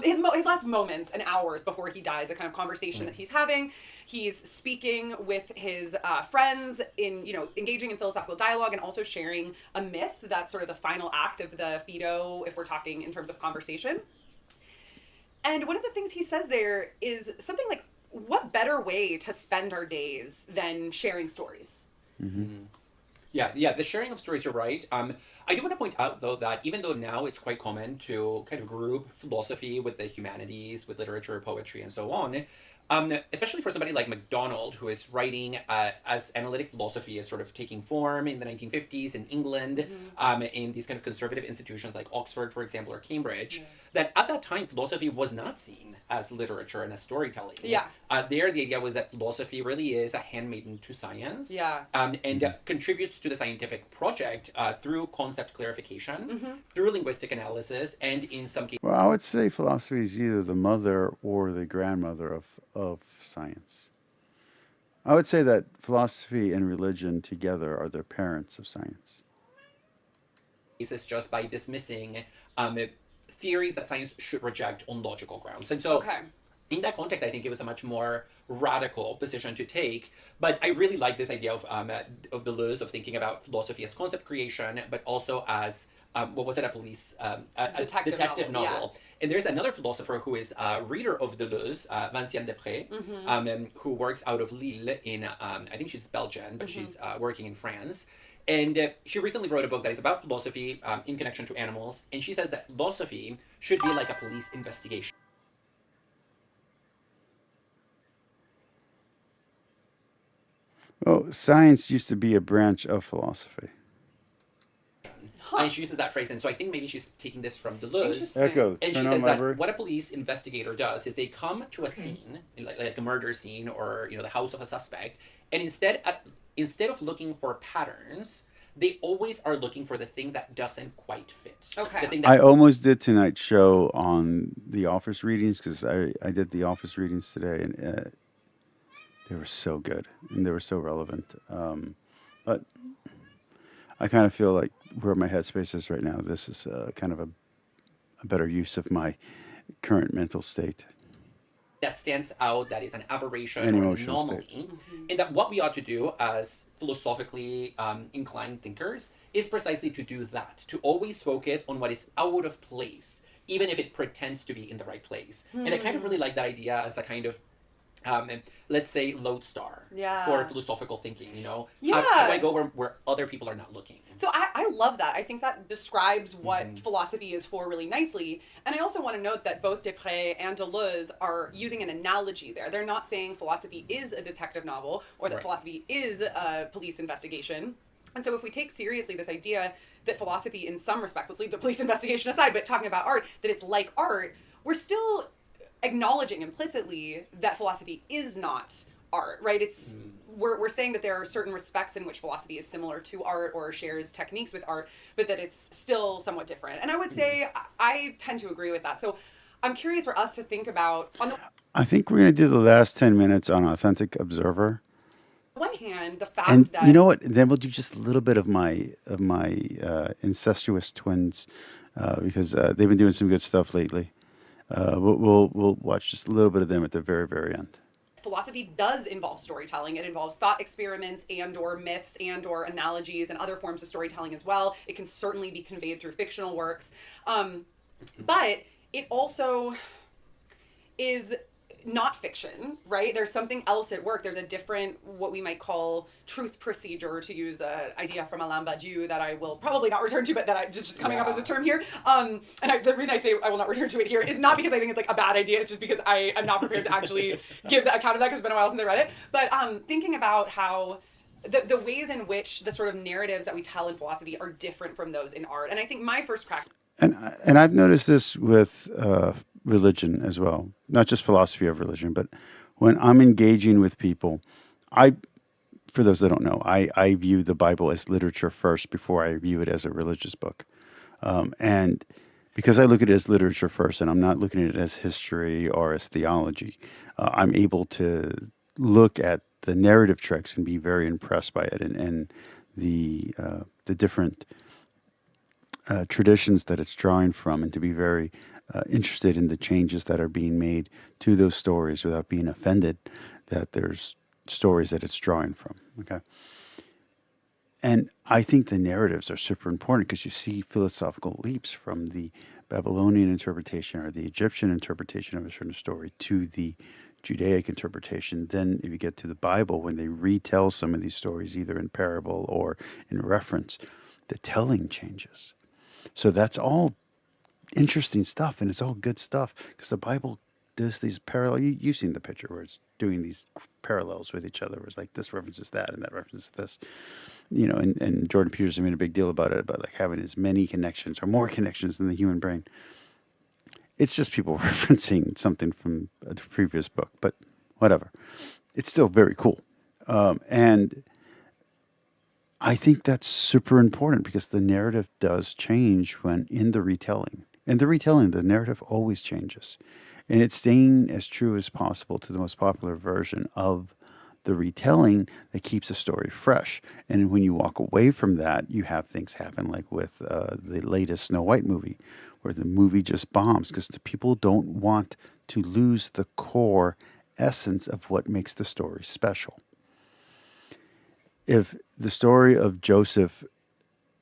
His last moments and hours before he dies, the kind of conversation that he's having. He's speaking with his friends in, engaging in philosophical dialogue and also sharing a myth. That's sort of the final act of the Phaedo, if we're talking in terms of conversation. And one of the things he says there is something like, what better way to spend our days than sharing stories? Mm-hmm. Yeah, the sharing of stories, you're right. I do want to point out, though, that even though now it's quite common to kind of group philosophy with the humanities, with literature, poetry, and so on, especially for somebody like MacDonald, who is writing as analytic philosophy is sort of taking form in the 1950s in England, in these kind of conservative institutions like Oxford, for example, or Cambridge, that at that time, philosophy was not seen as literature and as storytelling. There, the idea was that philosophy really is a handmaiden to science, and contributes to the scientific project through concept clarification, through linguistic analysis, and in some cases... Well, I would say philosophy is either the mother or the grandmother of science. I would say that philosophy and religion together are the parents of science. Is just by dismissing theories that science should reject on logical grounds. And so in that context, I think it was a much more radical position to take. But I really like this idea of Deleuze, of thinking about philosophy as concept creation, but also as, a detective novel. Yeah. And there's another philosopher who is a reader of Deleuze, Vinciane Després, who works out of Lille in, I think she's Belgian, but she's working in France. And she recently wrote a book that is about philosophy in connection to animals. And she says that philosophy should be like a police investigation. Well, science used to be a branch of philosophy. And she uses that phrase, and so I think maybe she's taking this from Deleuze. Echo. And she says that what a police investigator does is they come to a scene, like a murder scene or the house of a suspect, and instead of looking for patterns, they always are looking for the thing that doesn't quite fit. Okay. I almost did tonight's show on the Office readings because I did the Office readings today, and they were so good and they were so relevant. But I kind of feel like where my headspace is right now, this is kind of a better use of my current mental state. That stands out, that is an aberration An or an emotional anomaly, state. and that what we ought to do as philosophically inclined thinkers is precisely to do that, to always focus on what is out of place, even if it pretends to be in the right place. And I kind of really like that idea as a kind of let's say lodestar for philosophical thinking. How do I go where other people are not looking? So I love that. I think that describes what philosophy is for really nicely. And I also want to note that both Desprez and Deleuze are using an analogy there. They're not saying philosophy is a detective novel or that philosophy is a police investigation. And so if we take seriously this idea that philosophy in some respects, let's leave the police investigation aside, but talking about art, that it's like art, we're still acknowledging implicitly that philosophy is not art, right? It's we're saying that there are certain respects in which philosophy is similar to art or shares techniques with art, but that it's still somewhat different. And I would say I tend to agree with that. So I'm curious for us to think about I think we're going to do the last 10 minutes on Authentic Observer. on one hand, the fact And that you know what? Then we'll do just a little bit of my incestuous twins because they've been doing some good stuff lately. We'll watch just a little bit of them at the very, very end. philosophy does involve storytelling. It involves thought experiments and or myths and or analogies and other forms of storytelling as well. It can certainly be conveyed through fictional works. But it also is not fiction, right? There's something else at work. There's a different, what we might call truth procedure, to use an idea from Alain Badiou that I will probably not return to, but that I just coming up as a term here. The reason I say I will not return to it here is not because I think it's like a bad idea. It's just because I am not prepared to actually give the account of that because it's been a while since I read it. But thinking about how the ways in which the sort of narratives that we tell in philosophy are different from those in art. And I think my first crack. And I've noticed this with religion as well, not just philosophy of religion, but when I'm engaging with people, for those that don't know, I view the Bible as literature first before I view it as a religious book. And because I look at it as literature first and I'm not looking at it as history or as theology, I'm able to look at the narrative tricks and be very impressed by it and the different traditions that it's drawing from, and to be very interested in the changes that are being made to those stories without being offended that there's stories that it's drawing from. Okay. And I think the narratives are super important because you see philosophical leaps from the Babylonian interpretation or the Egyptian interpretation of a certain story to the Judaic interpretation. Then if you get to the Bible, when they retell some of these stories, either in parable or in reference, the telling changes. So that's all interesting stuff, and it's all good stuff because the Bible does these parallel. You've seen the picture where it's doing these parallels with each other. Where it's like this references that and that references this, and Jordan Peterson made a big deal about it, about like having as many connections or more connections than the human brain. It's just people referencing something from a previous book, but whatever. It's still very cool. And I think that's super important because the narrative does change when in the retelling. In the retelling, the narrative always changes. And it's staying as true as possible to the most popular version of the retelling that keeps a story fresh. And when you walk away from that, you have things happen like with the latest Snow White movie, where the movie just bombs because the people don't want to lose the core essence of what makes the story special. If the story of Joseph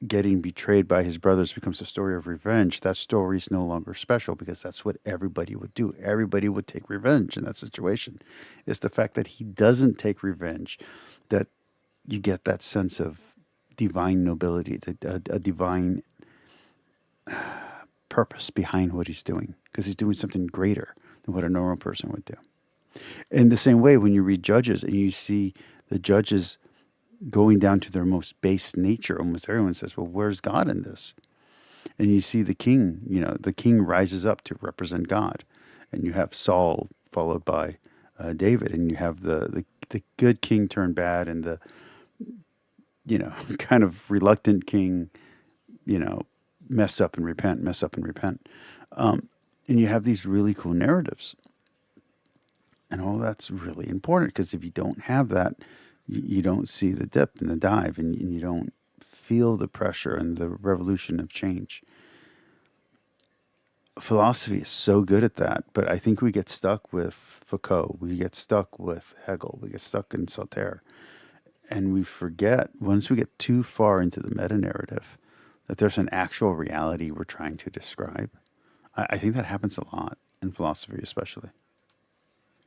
getting betrayed by his brothers becomes a story of revenge, that story is no longer special because that's what everybody would do. Everybody would take revenge in that situation. It's the fact that he doesn't take revenge that you get that sense of divine nobility, a divine purpose behind what he's doing, because he's doing something greater than what a normal person would do. In the same way, when you read Judges and you see the judges going down to their most base nature, almost everyone says, well, where's God in this? And you see the king, the king rises up to represent God. And you have Saul followed by David, and you have the good king turned bad and the, kind of reluctant king, mess up and repent. And you have these really cool narratives. And all that's really important because if you don't have that, you don't see the dip and the dive, and you don't feel the pressure and the revolution of change. Philosophy is so good at that, but I think we get stuck with Foucault, we get stuck with Hegel, we get stuck in Sauter, and we forget, once we get too far into the meta-narrative, that there's an actual reality we're trying to describe. I think that happens a lot in philosophy, especially.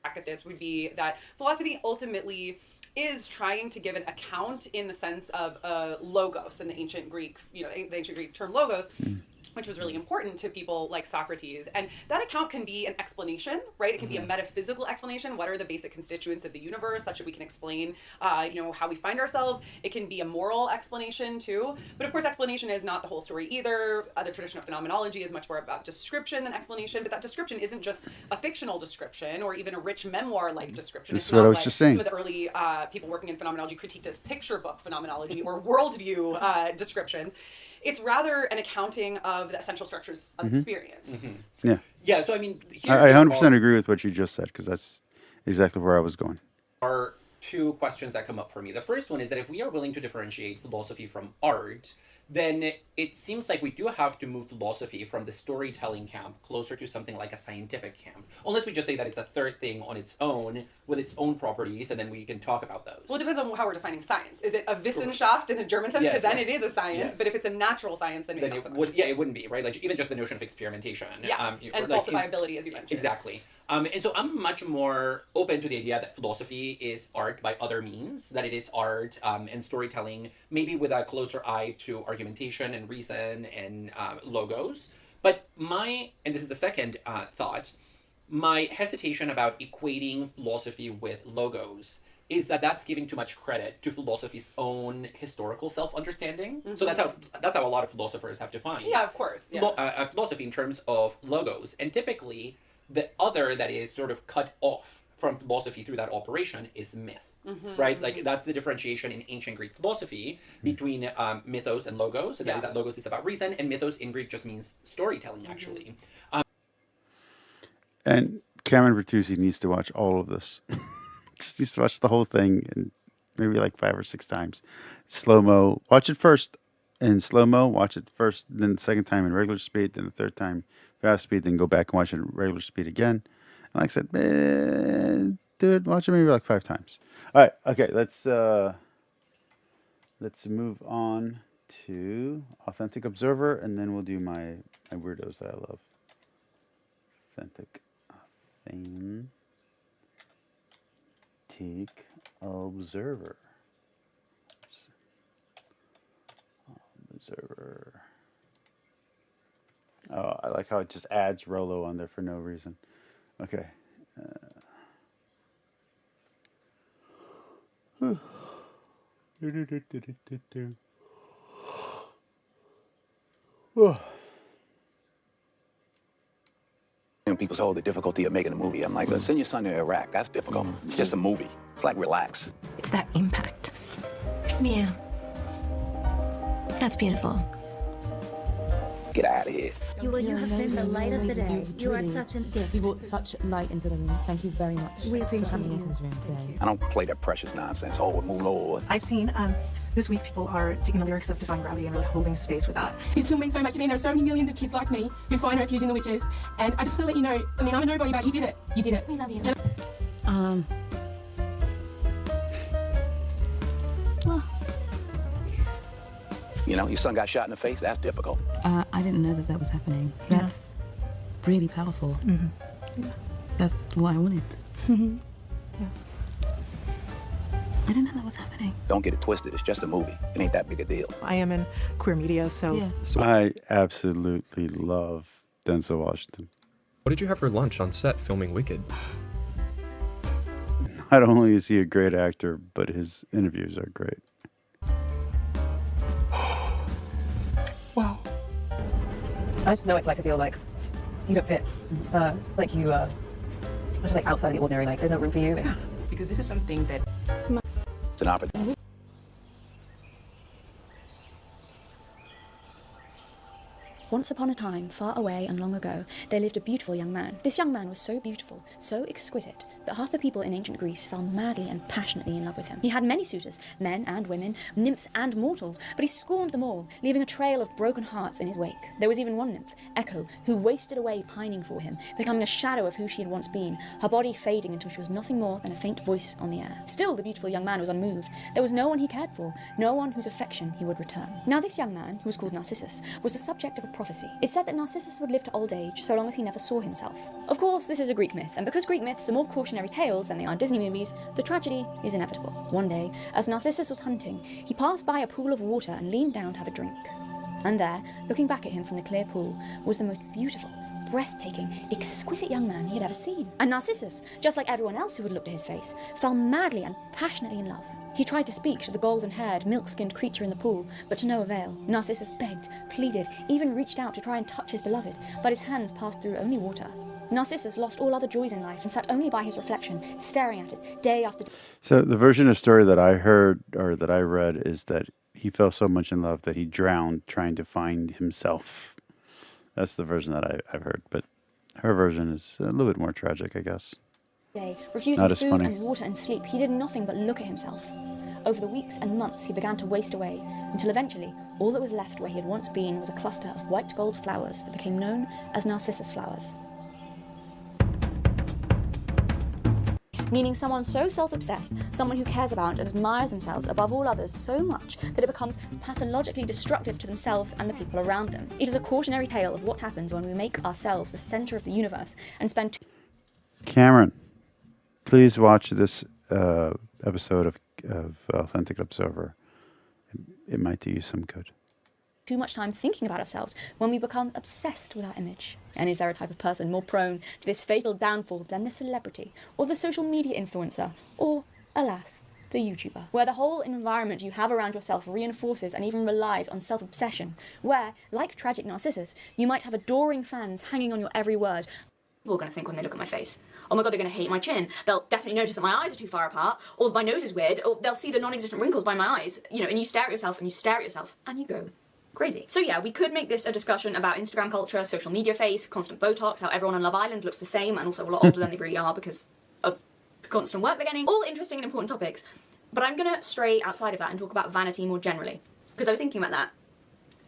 Back at this would be that philosophy ultimately is trying to give an account in the sense of logos in the ancient Greek, the ancient Greek term logos, which was really important to people like Socrates. And that account can be an explanation, right? It can be a metaphysical explanation. What are the basic constituents of the universe, such that we can explain, how we find ourselves. It can be a moral explanation too. But of course, explanation is not the whole story either. The tradition of phenomenology is much more about description than explanation. But that description isn't just a fictional description or even a rich memoir-like description. This is what I was just saying. Some of the early people working in phenomenology critiqued as picture book phenomenology or worldview descriptions. It's rather an accounting of the essential structures of experience. Yeah. Yeah, so I mean, I 100% agree with what you just said, because that's exactly where I was going. Are two questions that come up for me. The first one is that if we are willing to differentiate philosophy from art, then it seems like we do have to move philosophy from the storytelling camp closer to something like a scientific camp. Unless we just say that it's a third thing on its own, with its own properties, and then we can talk about those. Well, it depends on how we're defining science. Is it a Wissenschaft in the German sense? Because then it is a science. But if it's a natural science, then maybe not so much. It wouldn't be, right? Like, even just the notion of experimentation. And falsifiability, as you mentioned. Exactly. And so I'm much more open to the idea that philosophy is art by other means, that it is art and storytelling, maybe with a closer eye to argumentation and reason and logos. But and this is the second thought, my hesitation about equating philosophy with logos is that that's giving too much credit to philosophy's own historical self-understanding. So that's how a lot of philosophers have defined. Yeah, of course. Yeah. Philosophy in terms of logos. And typically, the other that is sort of cut off from philosophy through that operation is myth. Right? Like, that's the differentiation in ancient Greek philosophy between mythos and logos. So that is that logos is about reason, and mythos in Greek just means storytelling, actually. And Cameron Bertuzzi needs to watch all of this. Just needs to watch the whole thing, and maybe like 5 or 6 times. Slow-mo. Watch it first in slow-mo. Watch it first, then the second time in regular speed, then the third time fast speed, then go back and watch it in regular speed again. And like I said, dude, watch it maybe like 5 times. All right, okay, let's move on to Authentic Observer, and then we'll do my weirdos that I love. Authentic Observer. Oh, I like how it just adds Rolo on there for no reason. Okay. People hold the difficulty of making a movie. I'm like, send your son to Iraq. That's difficult. It's just a movie. It's like, relax. It's that impact. Yeah. That's beautiful. Get out of here. You have been the light of the day. You are such a gift. You brought such light into the room. Thank you very much We for appreciate coming you. into this room today. I don't play that precious nonsense. Oh, move Lord. I've seen this week people are taking the lyrics of Defying Gravity and really holding space with that. This film means so much to me, and there are so many millions of kids like me who find refuge in the witches. And I just want to let you know, I mean, I'm a nobody, but you did it. You did it. We love you. You know, your son got shot in the face. That's difficult. I didn't know that was happening. That's really powerful. That's what I wanted. I didn't know that was happening. Don't get it twisted. It's just a movie. It ain't that big a deal. I am in queer media, so I absolutely love Denzel Washington. What did you have for lunch on set filming Wicked? Not only is he a great actor, but his interviews are great. wow. I just know what it's like to feel like you don't fit. Like you are just like outside the ordinary, like there's no room for you. Because this is something that It's an opportunity. Once upon a time, far away and long ago, there lived a beautiful young man. This young man was so beautiful, so exquisite, that half the people in ancient Greece fell madly and passionately in love with him. He had many suitors, men and women, nymphs and mortals, but he scorned them all, leaving a trail of broken hearts in his wake. There was even one nymph, Echo, who wasted away pining for him, becoming a shadow of who she had once been, her body fading until she was nothing more than a faint voice on the air. Still, the beautiful young man was unmoved. There was no one he cared for, no one whose affection he would return. Now this young man, who was called Narcissus, was the subject of a prophecy. It said that Narcissus would live to old age so long as he never saw himself. Of course, this is a Greek myth, and because Greek myths are more cautionary tales than they are Disney movies, the tragedy is inevitable. One day, as Narcissus was hunting, he passed by a pool of water and leaned down to have a drink. And there, looking back at him from the clear pool, was the most beautiful, breathtaking, exquisite young man he had ever seen. And Narcissus, just like everyone else who had looked at his face, fell madly and passionately in love. He tried to speak to the golden-haired, milk-skinned creature in the pool, but to no avail. Narcissus begged, pleaded, even reached out to try and touch his beloved, but his hands passed through only water. Narcissus lost all other joys in life and sat only by his reflection, staring at it day after day. So the version of the story that I heard or that I read is that he fell so much in love that he drowned trying to find himself. That's the version that I've heard, but her version is a little bit more tragic, I guess. Refusing food and water and sleep, he did nothing but look at himself. Over the weeks and months, he began to waste away, until eventually, all that was left where he had once been was a cluster of white gold flowers that became known as Narcissus flowers. Meaning someone so self-obsessed, someone who cares about and admires themselves above all others so much that it becomes pathologically destructive to themselves and the people around them. It is a cautionary tale of what happens when we make ourselves the center of the universe and spend Cameron, please watch this episode of Authentic Observer. It might do you some good. too much time thinking about ourselves when we become obsessed with our image. And is there a type of person more prone to this fatal downfall than the celebrity, or the social media influencer, or, alas, the YouTuber, where the whole environment you have around yourself reinforces and even relies on self-obsession, where, like tragic Narcissus, you might have adoring fans hanging on your every word. People are going to think when they look at my face, oh my god, they're going to hate my chin. They'll definitely notice that my eyes are too far apart, or my nose is weird, or they'll see the non-existent wrinkles by my eyes, you know, and you stare at yourself, and you stare at yourself, and you go crazy. So yeah, we could make this a discussion about Instagram culture, social media face, constant Botox, how everyone on Love Island looks the same, and also a lot older than they really are because of the constant work they're getting. All interesting and important topics. But I'm going to stray outside of that and talk about vanity more generally. Because I was thinking about that,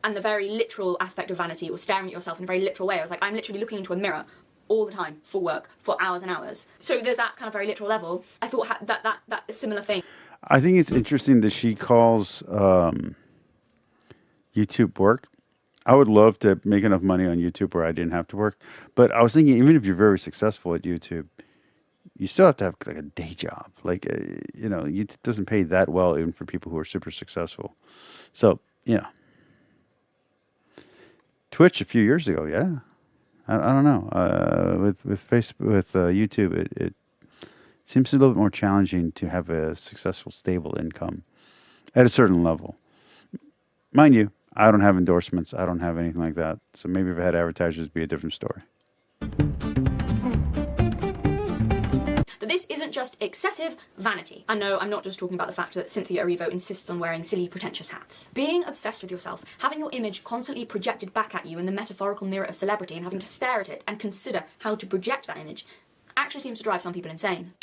and the very literal aspect of vanity, or staring at yourself in a very literal way. I was like, I'm literally looking into a mirror all the time for work, for hours and hours. So there's that kind of very literal level. I thought that similar thing. I think it's interesting that she calls YouTube work. I would love to make enough money on YouTube where I didn't have to work. But I was thinking, even if you're very successful at YouTube, you still have to have like a day job. Like, you know, YouTube doesn't pay that well even for people who are super successful. So, you know, Twitch a few years ago, yeah. I don't know. With Facebook, with YouTube, it seems a little bit more challenging to have a successful, stable income at a certain level. Mind you, I don't have endorsements. I don't have anything like that. So maybe if I had advertisers, it'd be a different story. That this isn't just excessive vanity. And no, I'm not just talking about the fact that Cynthia Erivo insists on wearing silly, pretentious hats. Being obsessed with yourself, having your image constantly projected back at you in the metaphorical mirror of celebrity and having to stare at it and consider how to project that image actually seems to drive some people insane.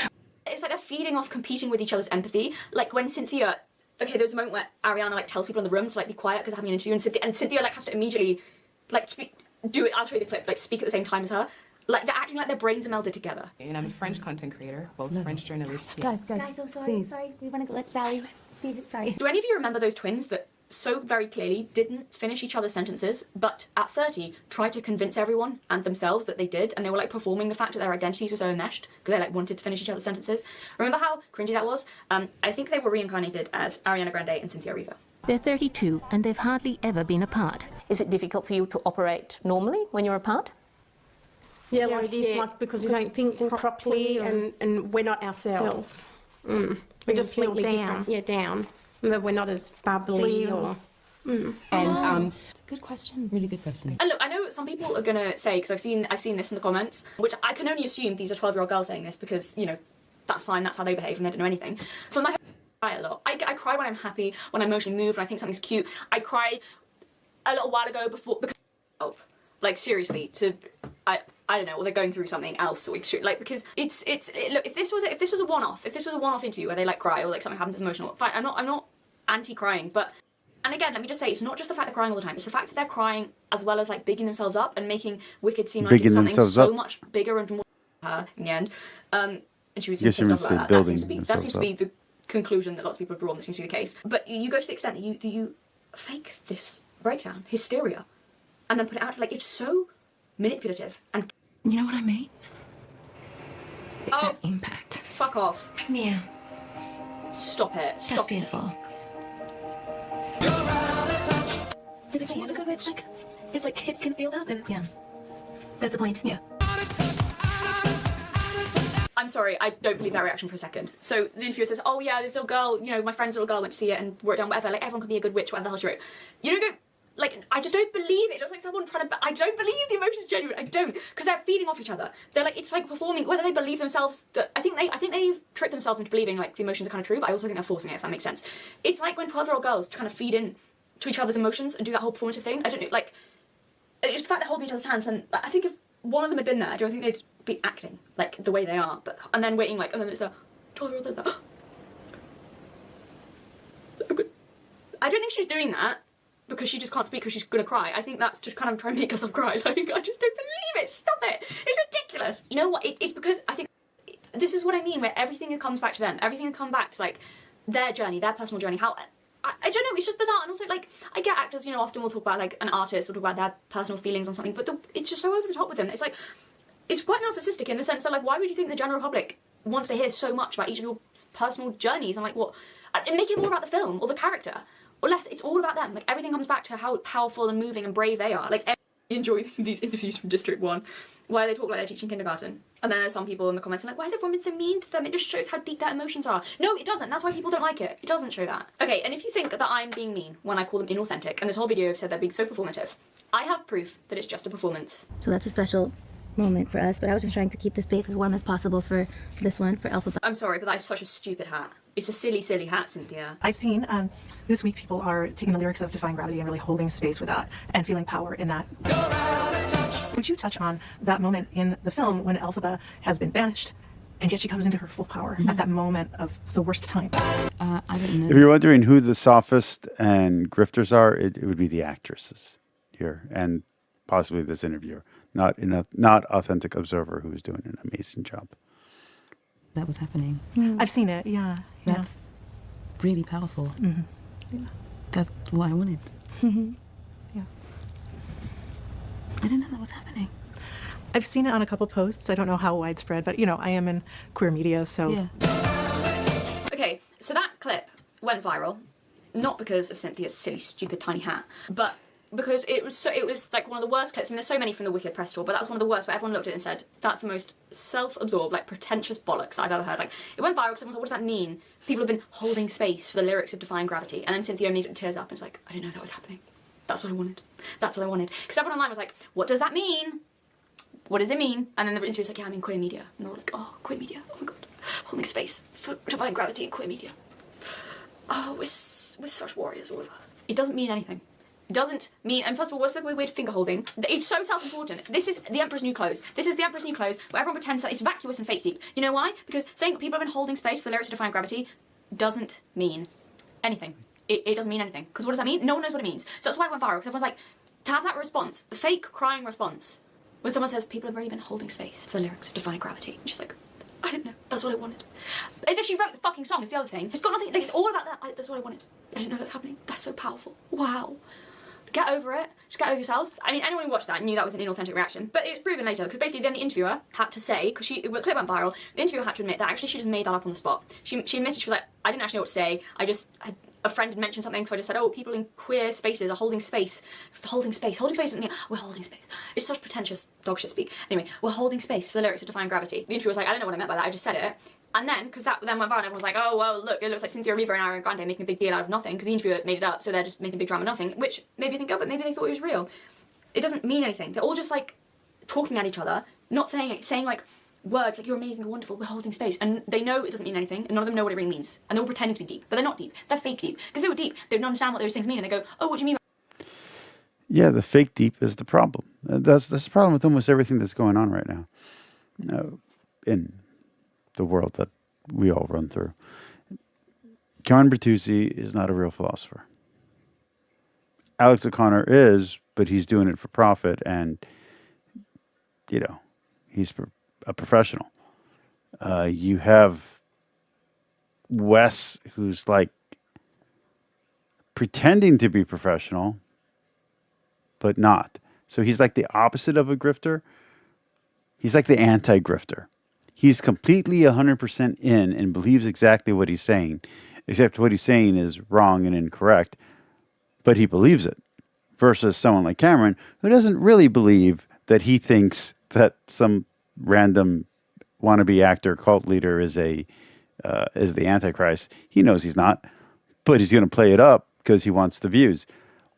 It's like they're feeding off competing with each other's empathy. Like when Cynthia... Okay, there was a moment where Ariana like tells people in the room to like be quiet because they're having an interview, and Cynthia like has to immediately like do it. I'll show you the clip. Like speak at the same time as her. Like they're acting like their brains are melded together. And I'm a French content creator, well, French journalist. Yeah. Guys, so sorry. Sorry, we want to let Sally. Sorry. Do any of you remember those twins that so very clearly didn't finish each other's sentences, but at 30 tried to convince everyone and themselves that they did, and they were like performing the fact that their identities were so enmeshed because they like wanted to finish each other's sentences? Remember how cringy that was? I think they were reincarnated as Ariana Grande and Cynthia Erivo. They're 32 and they've hardly ever been apart. Is it difficult for you to operate normally when you're apart? Yeah, well, it is like because we don't think properly and we're not ourselves. We're just completely different. Yeah, down. But we're not as bubbly or... And It's a good question. Really good question. And look, I know some people are gonna say, because I've seen this in the comments, which I can only assume these are 12-year-old girls saying this because, you know, that's fine, that's how they behave and they don't know anything. For my I cry a lot. I cry when I'm happy, when I'm emotionally moved, when I think something's cute. I cried a little while ago because help. Like, seriously, I don't know, or they're going through something else, or like, because look, if this was a one-off interview where they like cry or like something happens emotional, fine, I'm not anti-crying, but, and again, let me just say, it's not just the fact they're crying all the time, it's the fact that they're crying as well as like bigging themselves up and making Wicked seem like it's something so much bigger and more her in the end. And she was pissed off about that. That seems to be the conclusion that lots of people have drawn. That seems to be the case. But you go to the extent that you fake this breakdown, hysteria, and then put it out. Like, it's so manipulative. And You know what I mean? It's that impact. Fuck off. Yeah. Stop it. Stop. That's beautiful. If she is a good witch, like, if like kids can feel that, then yeah. That's the point. Yeah. I'm sorry, I don't believe that reaction for a second. So the interviewer says, oh yeah, this little girl, you know, my friend's little girl went to see it and wrote down whatever, like everyone can be a good witch, whatever the hell she wrote. You don't go, like, I just don't believe it. It looks like someone trying to, I don't believe the emotion's genuine. I don't, because they're feeding off each other. They're like, it's like performing, whether they believe themselves, that I think they've tricked themselves into believing like the emotions are kind of true, but I also think they're forcing it, if that makes sense. It's like when 12-year-old girls kind of feed in to each other's emotions and do that whole performative thing. I don't know, like, it's the fact they're holding each other's hands, and I think if one of them had been there, I don't think they'd be acting like the way they are, but and then waiting like, and then it's the 12-year-old said that. I don't think she's doing that because she just can't speak because she's gonna cry. I think that's just kind of trying to make herself cry. Like, I just don't believe it. Stop it. It's ridiculous. You know what? It's because I think this is what I mean, where everything comes back to them. Everything comes back to like their journey, their personal journey. How I don't know, it's just bizarre. And also, like, I get actors, you know, often will talk about, like, an artist will talk about their personal feelings on something, but it's just so over the top with them. It's like, it's quite narcissistic in the sense that, like, why would you think the general public wants to hear so much about each of your personal journeys? And, like, what? And make it more about the film or the character. Or less, it's all about them. Like, everything comes back to how powerful and moving and brave they are. Like, I enjoy these interviews from District 1 where they talk like they're teaching kindergarten. And then there's some people in the comments like, why has everyone been so mean to them? It just shows how deep their emotions are. No, it doesn't. That's why people don't like it. It doesn't show that. Okay, and if you think that I'm being mean when I call them inauthentic, and this whole video I've said they're being so performative, I have proof that it's just a performance. So that's a special moment for us, but I was just trying to keep the space as warm as possible for this one, for Alpha. I'm sorry, but that is such a stupid hat. It's a silly, silly hat, Cynthia. I've seen this week people are taking the lyrics of Defying Gravity and really holding space with that and feeling power in that. Would you touch on that moment in the film when Elphaba has been banished and yet she comes into her full power at that moment of the worst time? I don't know. If you're wondering who the Sophists and Grifters are, it would be the actresses here and possibly this interviewer, not authentic observer who was doing an amazing job. That was happening. I've seen it, yeah. That's really powerful. Mm-hmm. Yeah. That's what I wanted. Yeah. I didn't know that was happening. I've seen it on a couple posts. I don't know how widespread, but, you know, I am in queer media, so... Yeah. Okay, so that clip went viral, not because of Cynthia's silly, stupid, tiny hat, but because it was like one of the worst clips. I mean, there's so many from the Wicked press tour, but that was one of the worst, where everyone looked at it and said, that's the most self-absorbed, like, pretentious bollocks I've ever heard. Like, it went viral because everyone said, what does that mean? People have been holding space for the lyrics of Defying Gravity. And then Cynthia immediately tears up and is like, I didn't know that was happening. That's what I wanted. That's what I wanted. Because everyone online was like, what does that mean? What does it mean? And then the interviewer's like, yeah, I mean queer media. And they're all like, oh, queer media. Oh my god. Holding space for Defying Gravity and queer media. Oh, we're such warriors, all of us. It doesn't mean anything. It doesn't mean, and first of all, what's the weird finger holding? It's so self-important. This is the Emperor's New Clothes. This is the Emperor's New Clothes, where everyone pretends that it's vacuous and fake deep. You know why? Because saying that people have been holding space for the lyrics of Defying Gravity doesn't mean anything. It doesn't mean anything. Because what does that mean? No one knows what it means. So that's why it went viral, because everyone's like, to have that response, the fake crying response, when someone says, people have already been holding space for the lyrics of Defying Gravity. And she's like, I didn't know. That's what I wanted. As if she wrote the fucking song, is the other thing. It's got nothing, like, it's all about that. That's what I wanted. I didn't know that's happening. That's so powerful. Wow. Get over it. Just get over yourselves. I mean, anyone who watched that knew that was an inauthentic reaction. But it was proven later, because basically then the interviewer had to say, because the clip went viral, the interviewer had to admit that actually she just made that up on the spot. She admitted, she was like, I didn't actually know what to say. A friend had mentioned something, so I just said, oh, people in queer spaces are holding space. Holding space. Holding space. And we're holding space. It's such pretentious dog shit speak. Anyway, we're holding space for the lyrics of Defying Gravity. The interviewer was like, I don't know what I meant by that, I just said it. And then, because that then went viral, everyone was like, oh, well, look, it looks like Cynthia Erivo and Ariana Grande making a big deal out of nothing, because the interviewer made it up, so they're just making a big drama of nothing, which made me think, oh, but maybe they thought it was real. It doesn't mean anything. They're all just, like, talking at each other, not saying it, saying, like, words like, you're amazing, you're wonderful, we're holding space. And they know it doesn't mean anything, and none of them know what it really means. And they're all pretending to be deep, but they're not deep. They're fake deep. Because they were deep, they would understand what those things mean, and they go, oh, what do you mean by Yeah, the fake deep is the problem. That's the problem with almost everything that's going on right now in the world that we all run through. Cameron Bertuzzi is not a real philosopher. Alex O'Connor is, but he's doing it for profit, and he's a professional. You have Wes, who's like pretending to be professional, but not. So he's like the opposite of a grifter. He's like the anti-grifter. He's completely 100% in and believes exactly what he's saying, except what he's saying is wrong and incorrect, but he believes it. Versus someone like Cameron, who doesn't really believe that he thinks that some random wannabe actor, cult leader is the Antichrist. He knows he's not, but he's going to play it up because he wants the views.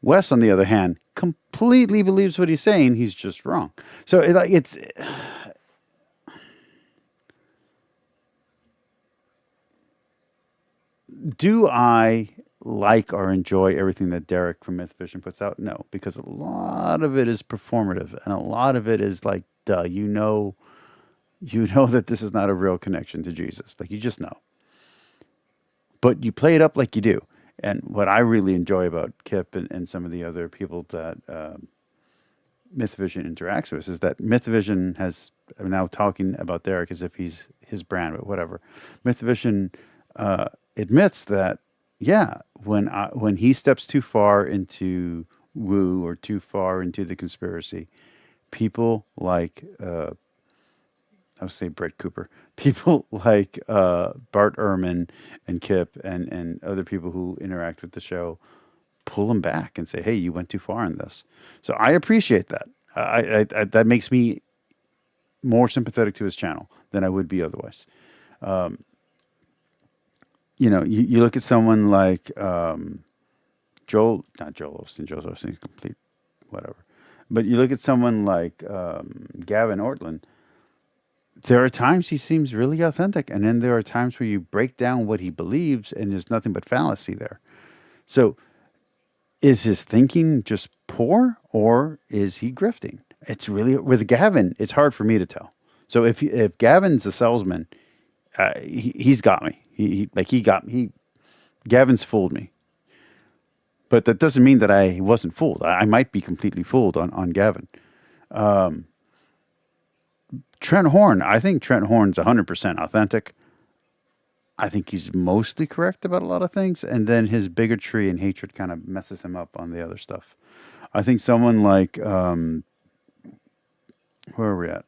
Wes, on the other hand, completely believes what he's saying. He's just wrong. So it's do I like or enjoy everything that Derek from Myth Vision puts out? No, because a lot of it is performative, and a lot of it is like, duh, you know that this is not a real connection to Jesus. Like, you just know. But you play it up like you do. And what I really enjoy about Kip and some of the other people that Myth Vision interacts with is that Myth Vision I'm now talking about Derek as if he's his brand, but whatever. Myth Vision admits that, yeah, when he steps too far into woo or too far into the conspiracy, people like I would say Brett Cooper, people like Bart Ehrman and Kip and other people who interact with the show pull him back and say, hey, you went too far in this. So I appreciate that. I that makes me more sympathetic to his channel than I would be otherwise. You look at someone like not Joel Osteen. Joel Osteen is complete whatever. But you look at someone like Gavin Ortlund. There are times he seems really authentic, and then there are times where you break down what he believes, and there's nothing but fallacy there. So, is his thinking just poor, or is he grifting? It's really, with Gavin, it's hard for me to tell. So if Gavin's a salesman, he's got me. Gavin's fooled me. But that doesn't mean that I wasn't fooled. I might be completely fooled on Gavin. Trent Horn, I think Trent Horn's 100% authentic. I think he's mostly correct about a lot of things, and then his bigotry and hatred kind of messes him up on the other stuff. I think someone like, where are we at?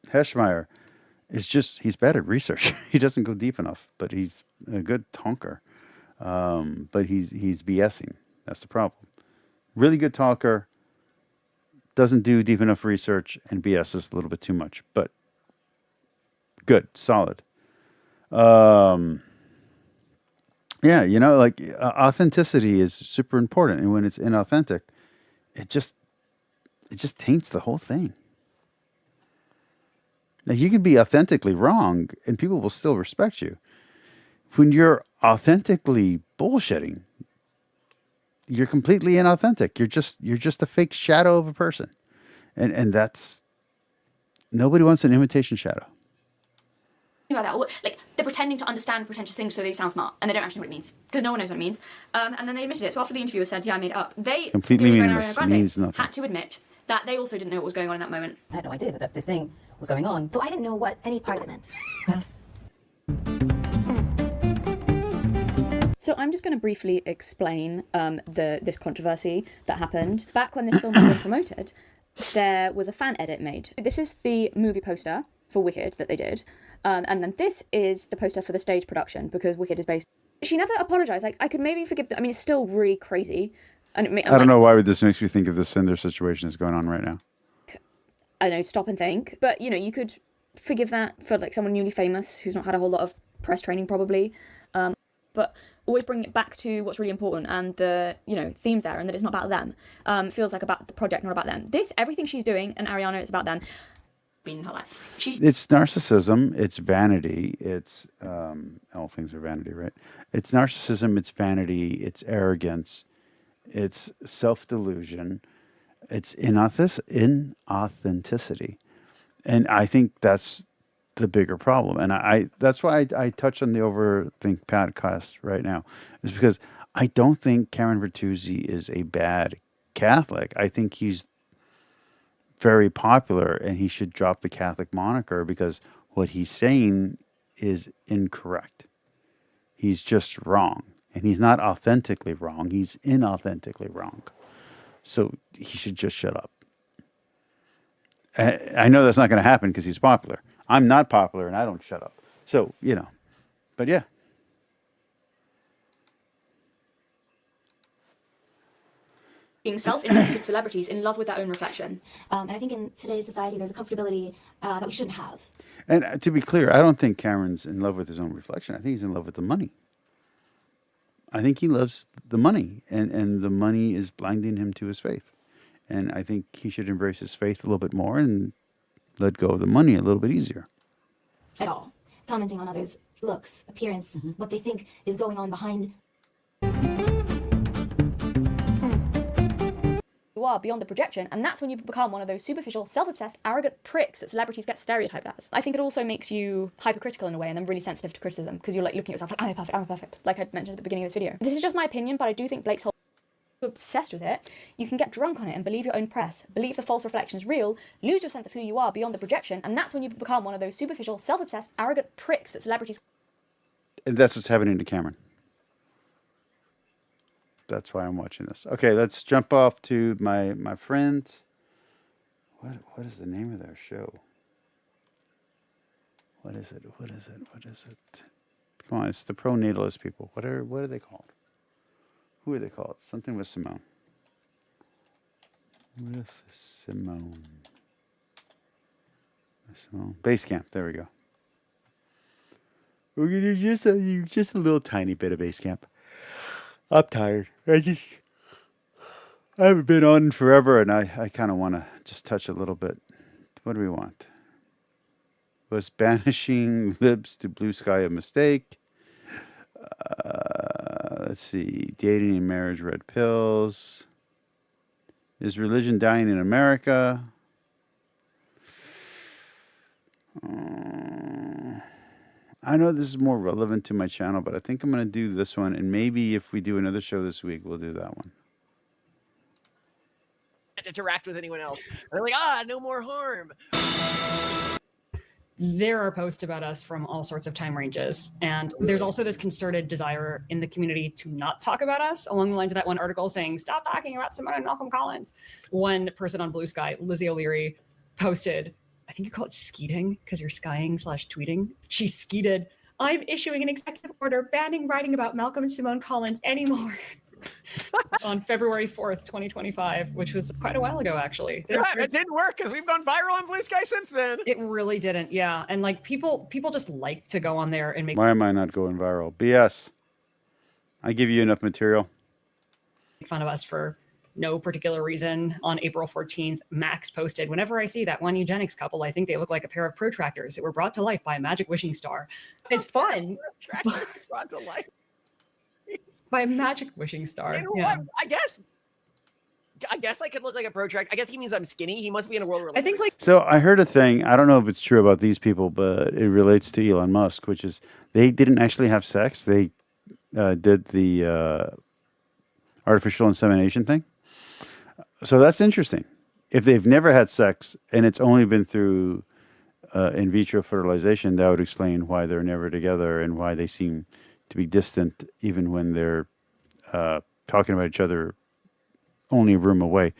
Heschmeyer is he's bad at research. He doesn't go deep enough, but he's a good talker. But he's BSing. That's the problem. Really good talker, doesn't do deep enough research, and BS's a little bit too much, but good, solid. Authenticity is super important, and when it's inauthentic, it just taints the whole thing. Now, you can be authentically wrong, and people will still respect you. When you're authentically bullshitting, you're completely inauthentic. You're just a fake shadow of a person, and that's, nobody wants an imitation shadow. About that, or like they're pretending to understand pretentious things so they sound smart, and they don't actually know what it means because no one knows what it means. And then they admitted it. So after the interviewer said, "Yeah, I made it up," they completely meaningless, means nothing. Had to admit that they also didn't know what was going on in that moment. I had no idea that this thing was going on. So I didn't know what any part of it meant. Yes. So I'm just going to briefly explain this controversy that happened. Back when this film was being promoted, there was a fan edit made. This is the movie poster for Wicked that they did. And then this is the poster for the stage production, because Wicked is based... She never apologized. Like, I could maybe forgive... I mean, it's still really crazy. And I don't know why this makes me think of the Cinder situation that's going on right now. I don't know, stop and think. But, you could forgive that for, like, someone newly famous who's not had a whole lot of press training, probably. But always bring it back to what's really important and the, themes there, and that it's not about them. Feels like about the project, not about them. Everything she's doing, and Ariana, it's about them. been in her life. She's It's narcissism. It's vanity. It's all things are vanity, right? It's narcissism. It's vanity. It's arrogance. It's self-delusion. It's inauthenticity, and I think that's the bigger problem. And that's why I touch on the Overthink podcast right now, is because I don't think Cameron Bertuzzi is a bad Catholic. I think he's very popular and he should drop the Catholic moniker because what he's saying is incorrect. He's just wrong. And he's not authentically wrong. He's inauthentically wrong. So he should just shut up. I know that's not going to happen because he's popular. I'm not popular and I don't shut up. So, but yeah. being self-interested celebrities in love with their own reflection. And I think in today's society, there's a comfortability that we shouldn't have. And to be clear, I don't think Cameron's in love with his own reflection. I think he's in love with the money. I think he loves the money, and the money is blinding him to his faith. And I think he should embrace his faith a little bit more and let go of the money a little bit easier. At all. Commenting on others' looks, appearance, what they think is going on behind. You are beyond the projection, and that's when you become one of those superficial, self-obsessed, arrogant pricks that celebrities get stereotyped as. I think it also makes you hypercritical in a way, and then really sensitive to criticism, because you're like looking at yourself like, I'm perfect, like I mentioned at the beginning of this video. This is just my opinion, but I do think Blake's whole obsessed with it, you can get drunk on it and believe your own press, believe the false reflection is real, lose your sense of who you are beyond the projection, and that's when you become one of those superficial, self-obsessed, arrogant pricks that celebrities. And that's what's happening to Cameron. That's why I'm watching this. Okay, let's jump off to my friends. What is the name of their show? What is it? Come on, it's the pro-natalist people. What are they called? Who are they called? Something with Simone. Base Camp. There we go. We're gonna do just a little tiny bit of Base Camp. I'm tired. I haven't been on forever, and I kind of want to just touch a little bit. What do we want? Was banishing libs to blue sky a mistake? Let's see. Dating and marriage, red pills. Is religion dying in America? I know this is more relevant to my channel, but I think I'm going to do this one. And maybe if we do another show this week, we'll do that one. To interact with anyone else. They're like, no more harm. There are posts about us from all sorts of time ranges. And there's also this concerted desire in the community to not talk about us, along the lines of that one article saying, stop talking about Simone and Malcolm Collins. One person on Blue Sky, Lizzie O'Leary, posted, I think you call it skeeting because you're skying / tweeting. She skeeted, I'm issuing an executive order banning writing about Malcolm and Simone Collins anymore. On February 4th, 2025, which was quite a while ago, actually. It didn't work because we've gone viral on Blue Sky since then. It really didn't, yeah. And like people just like to go on there and make Why am I not going viral? BS. I give you enough material. fun of us for no particular reason. On April 14th, Max posted, whenever I see that one eugenics couple, I think they look like a pair of protractors that were brought to life by a magic wishing star. It's fun. Brought to life. By a magic wishing star. You know Yeah. what? I guess I could look like a protract. I guess he means I'm skinny. He must be in a world where I think like So I heard a thing. I don't know if it's true about these people, but it relates to Elon Musk, which is they didn't actually have sex. They did the artificial insemination thing. So that's interesting. If they've never had sex and it's only been through in vitro fertilization, that would explain why they're never together and why they seem to be distant even when they're talking about each other only a room away.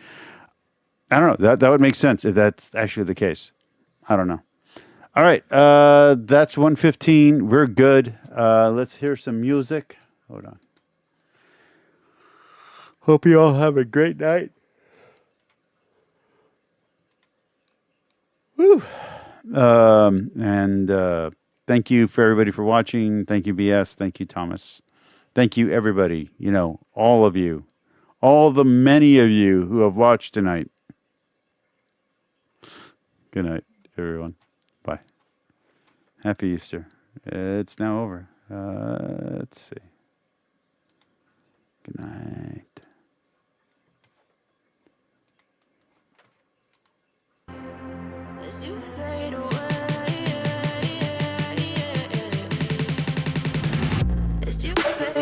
I don't know. That would make sense if that's actually the case. I don't know. All right. That's 1:15. We're good. Let's hear some music. Hold on. Hope you all have a great night. Woo. Thank you for everybody for watching. Thank you, BS. Thank you, Thomas. Thank you, everybody. All of you. All the many of you who have watched tonight. Good night. everyone. Bye. Happy Easter. It's now over. Let's see. Good night. As you fade away, as you fade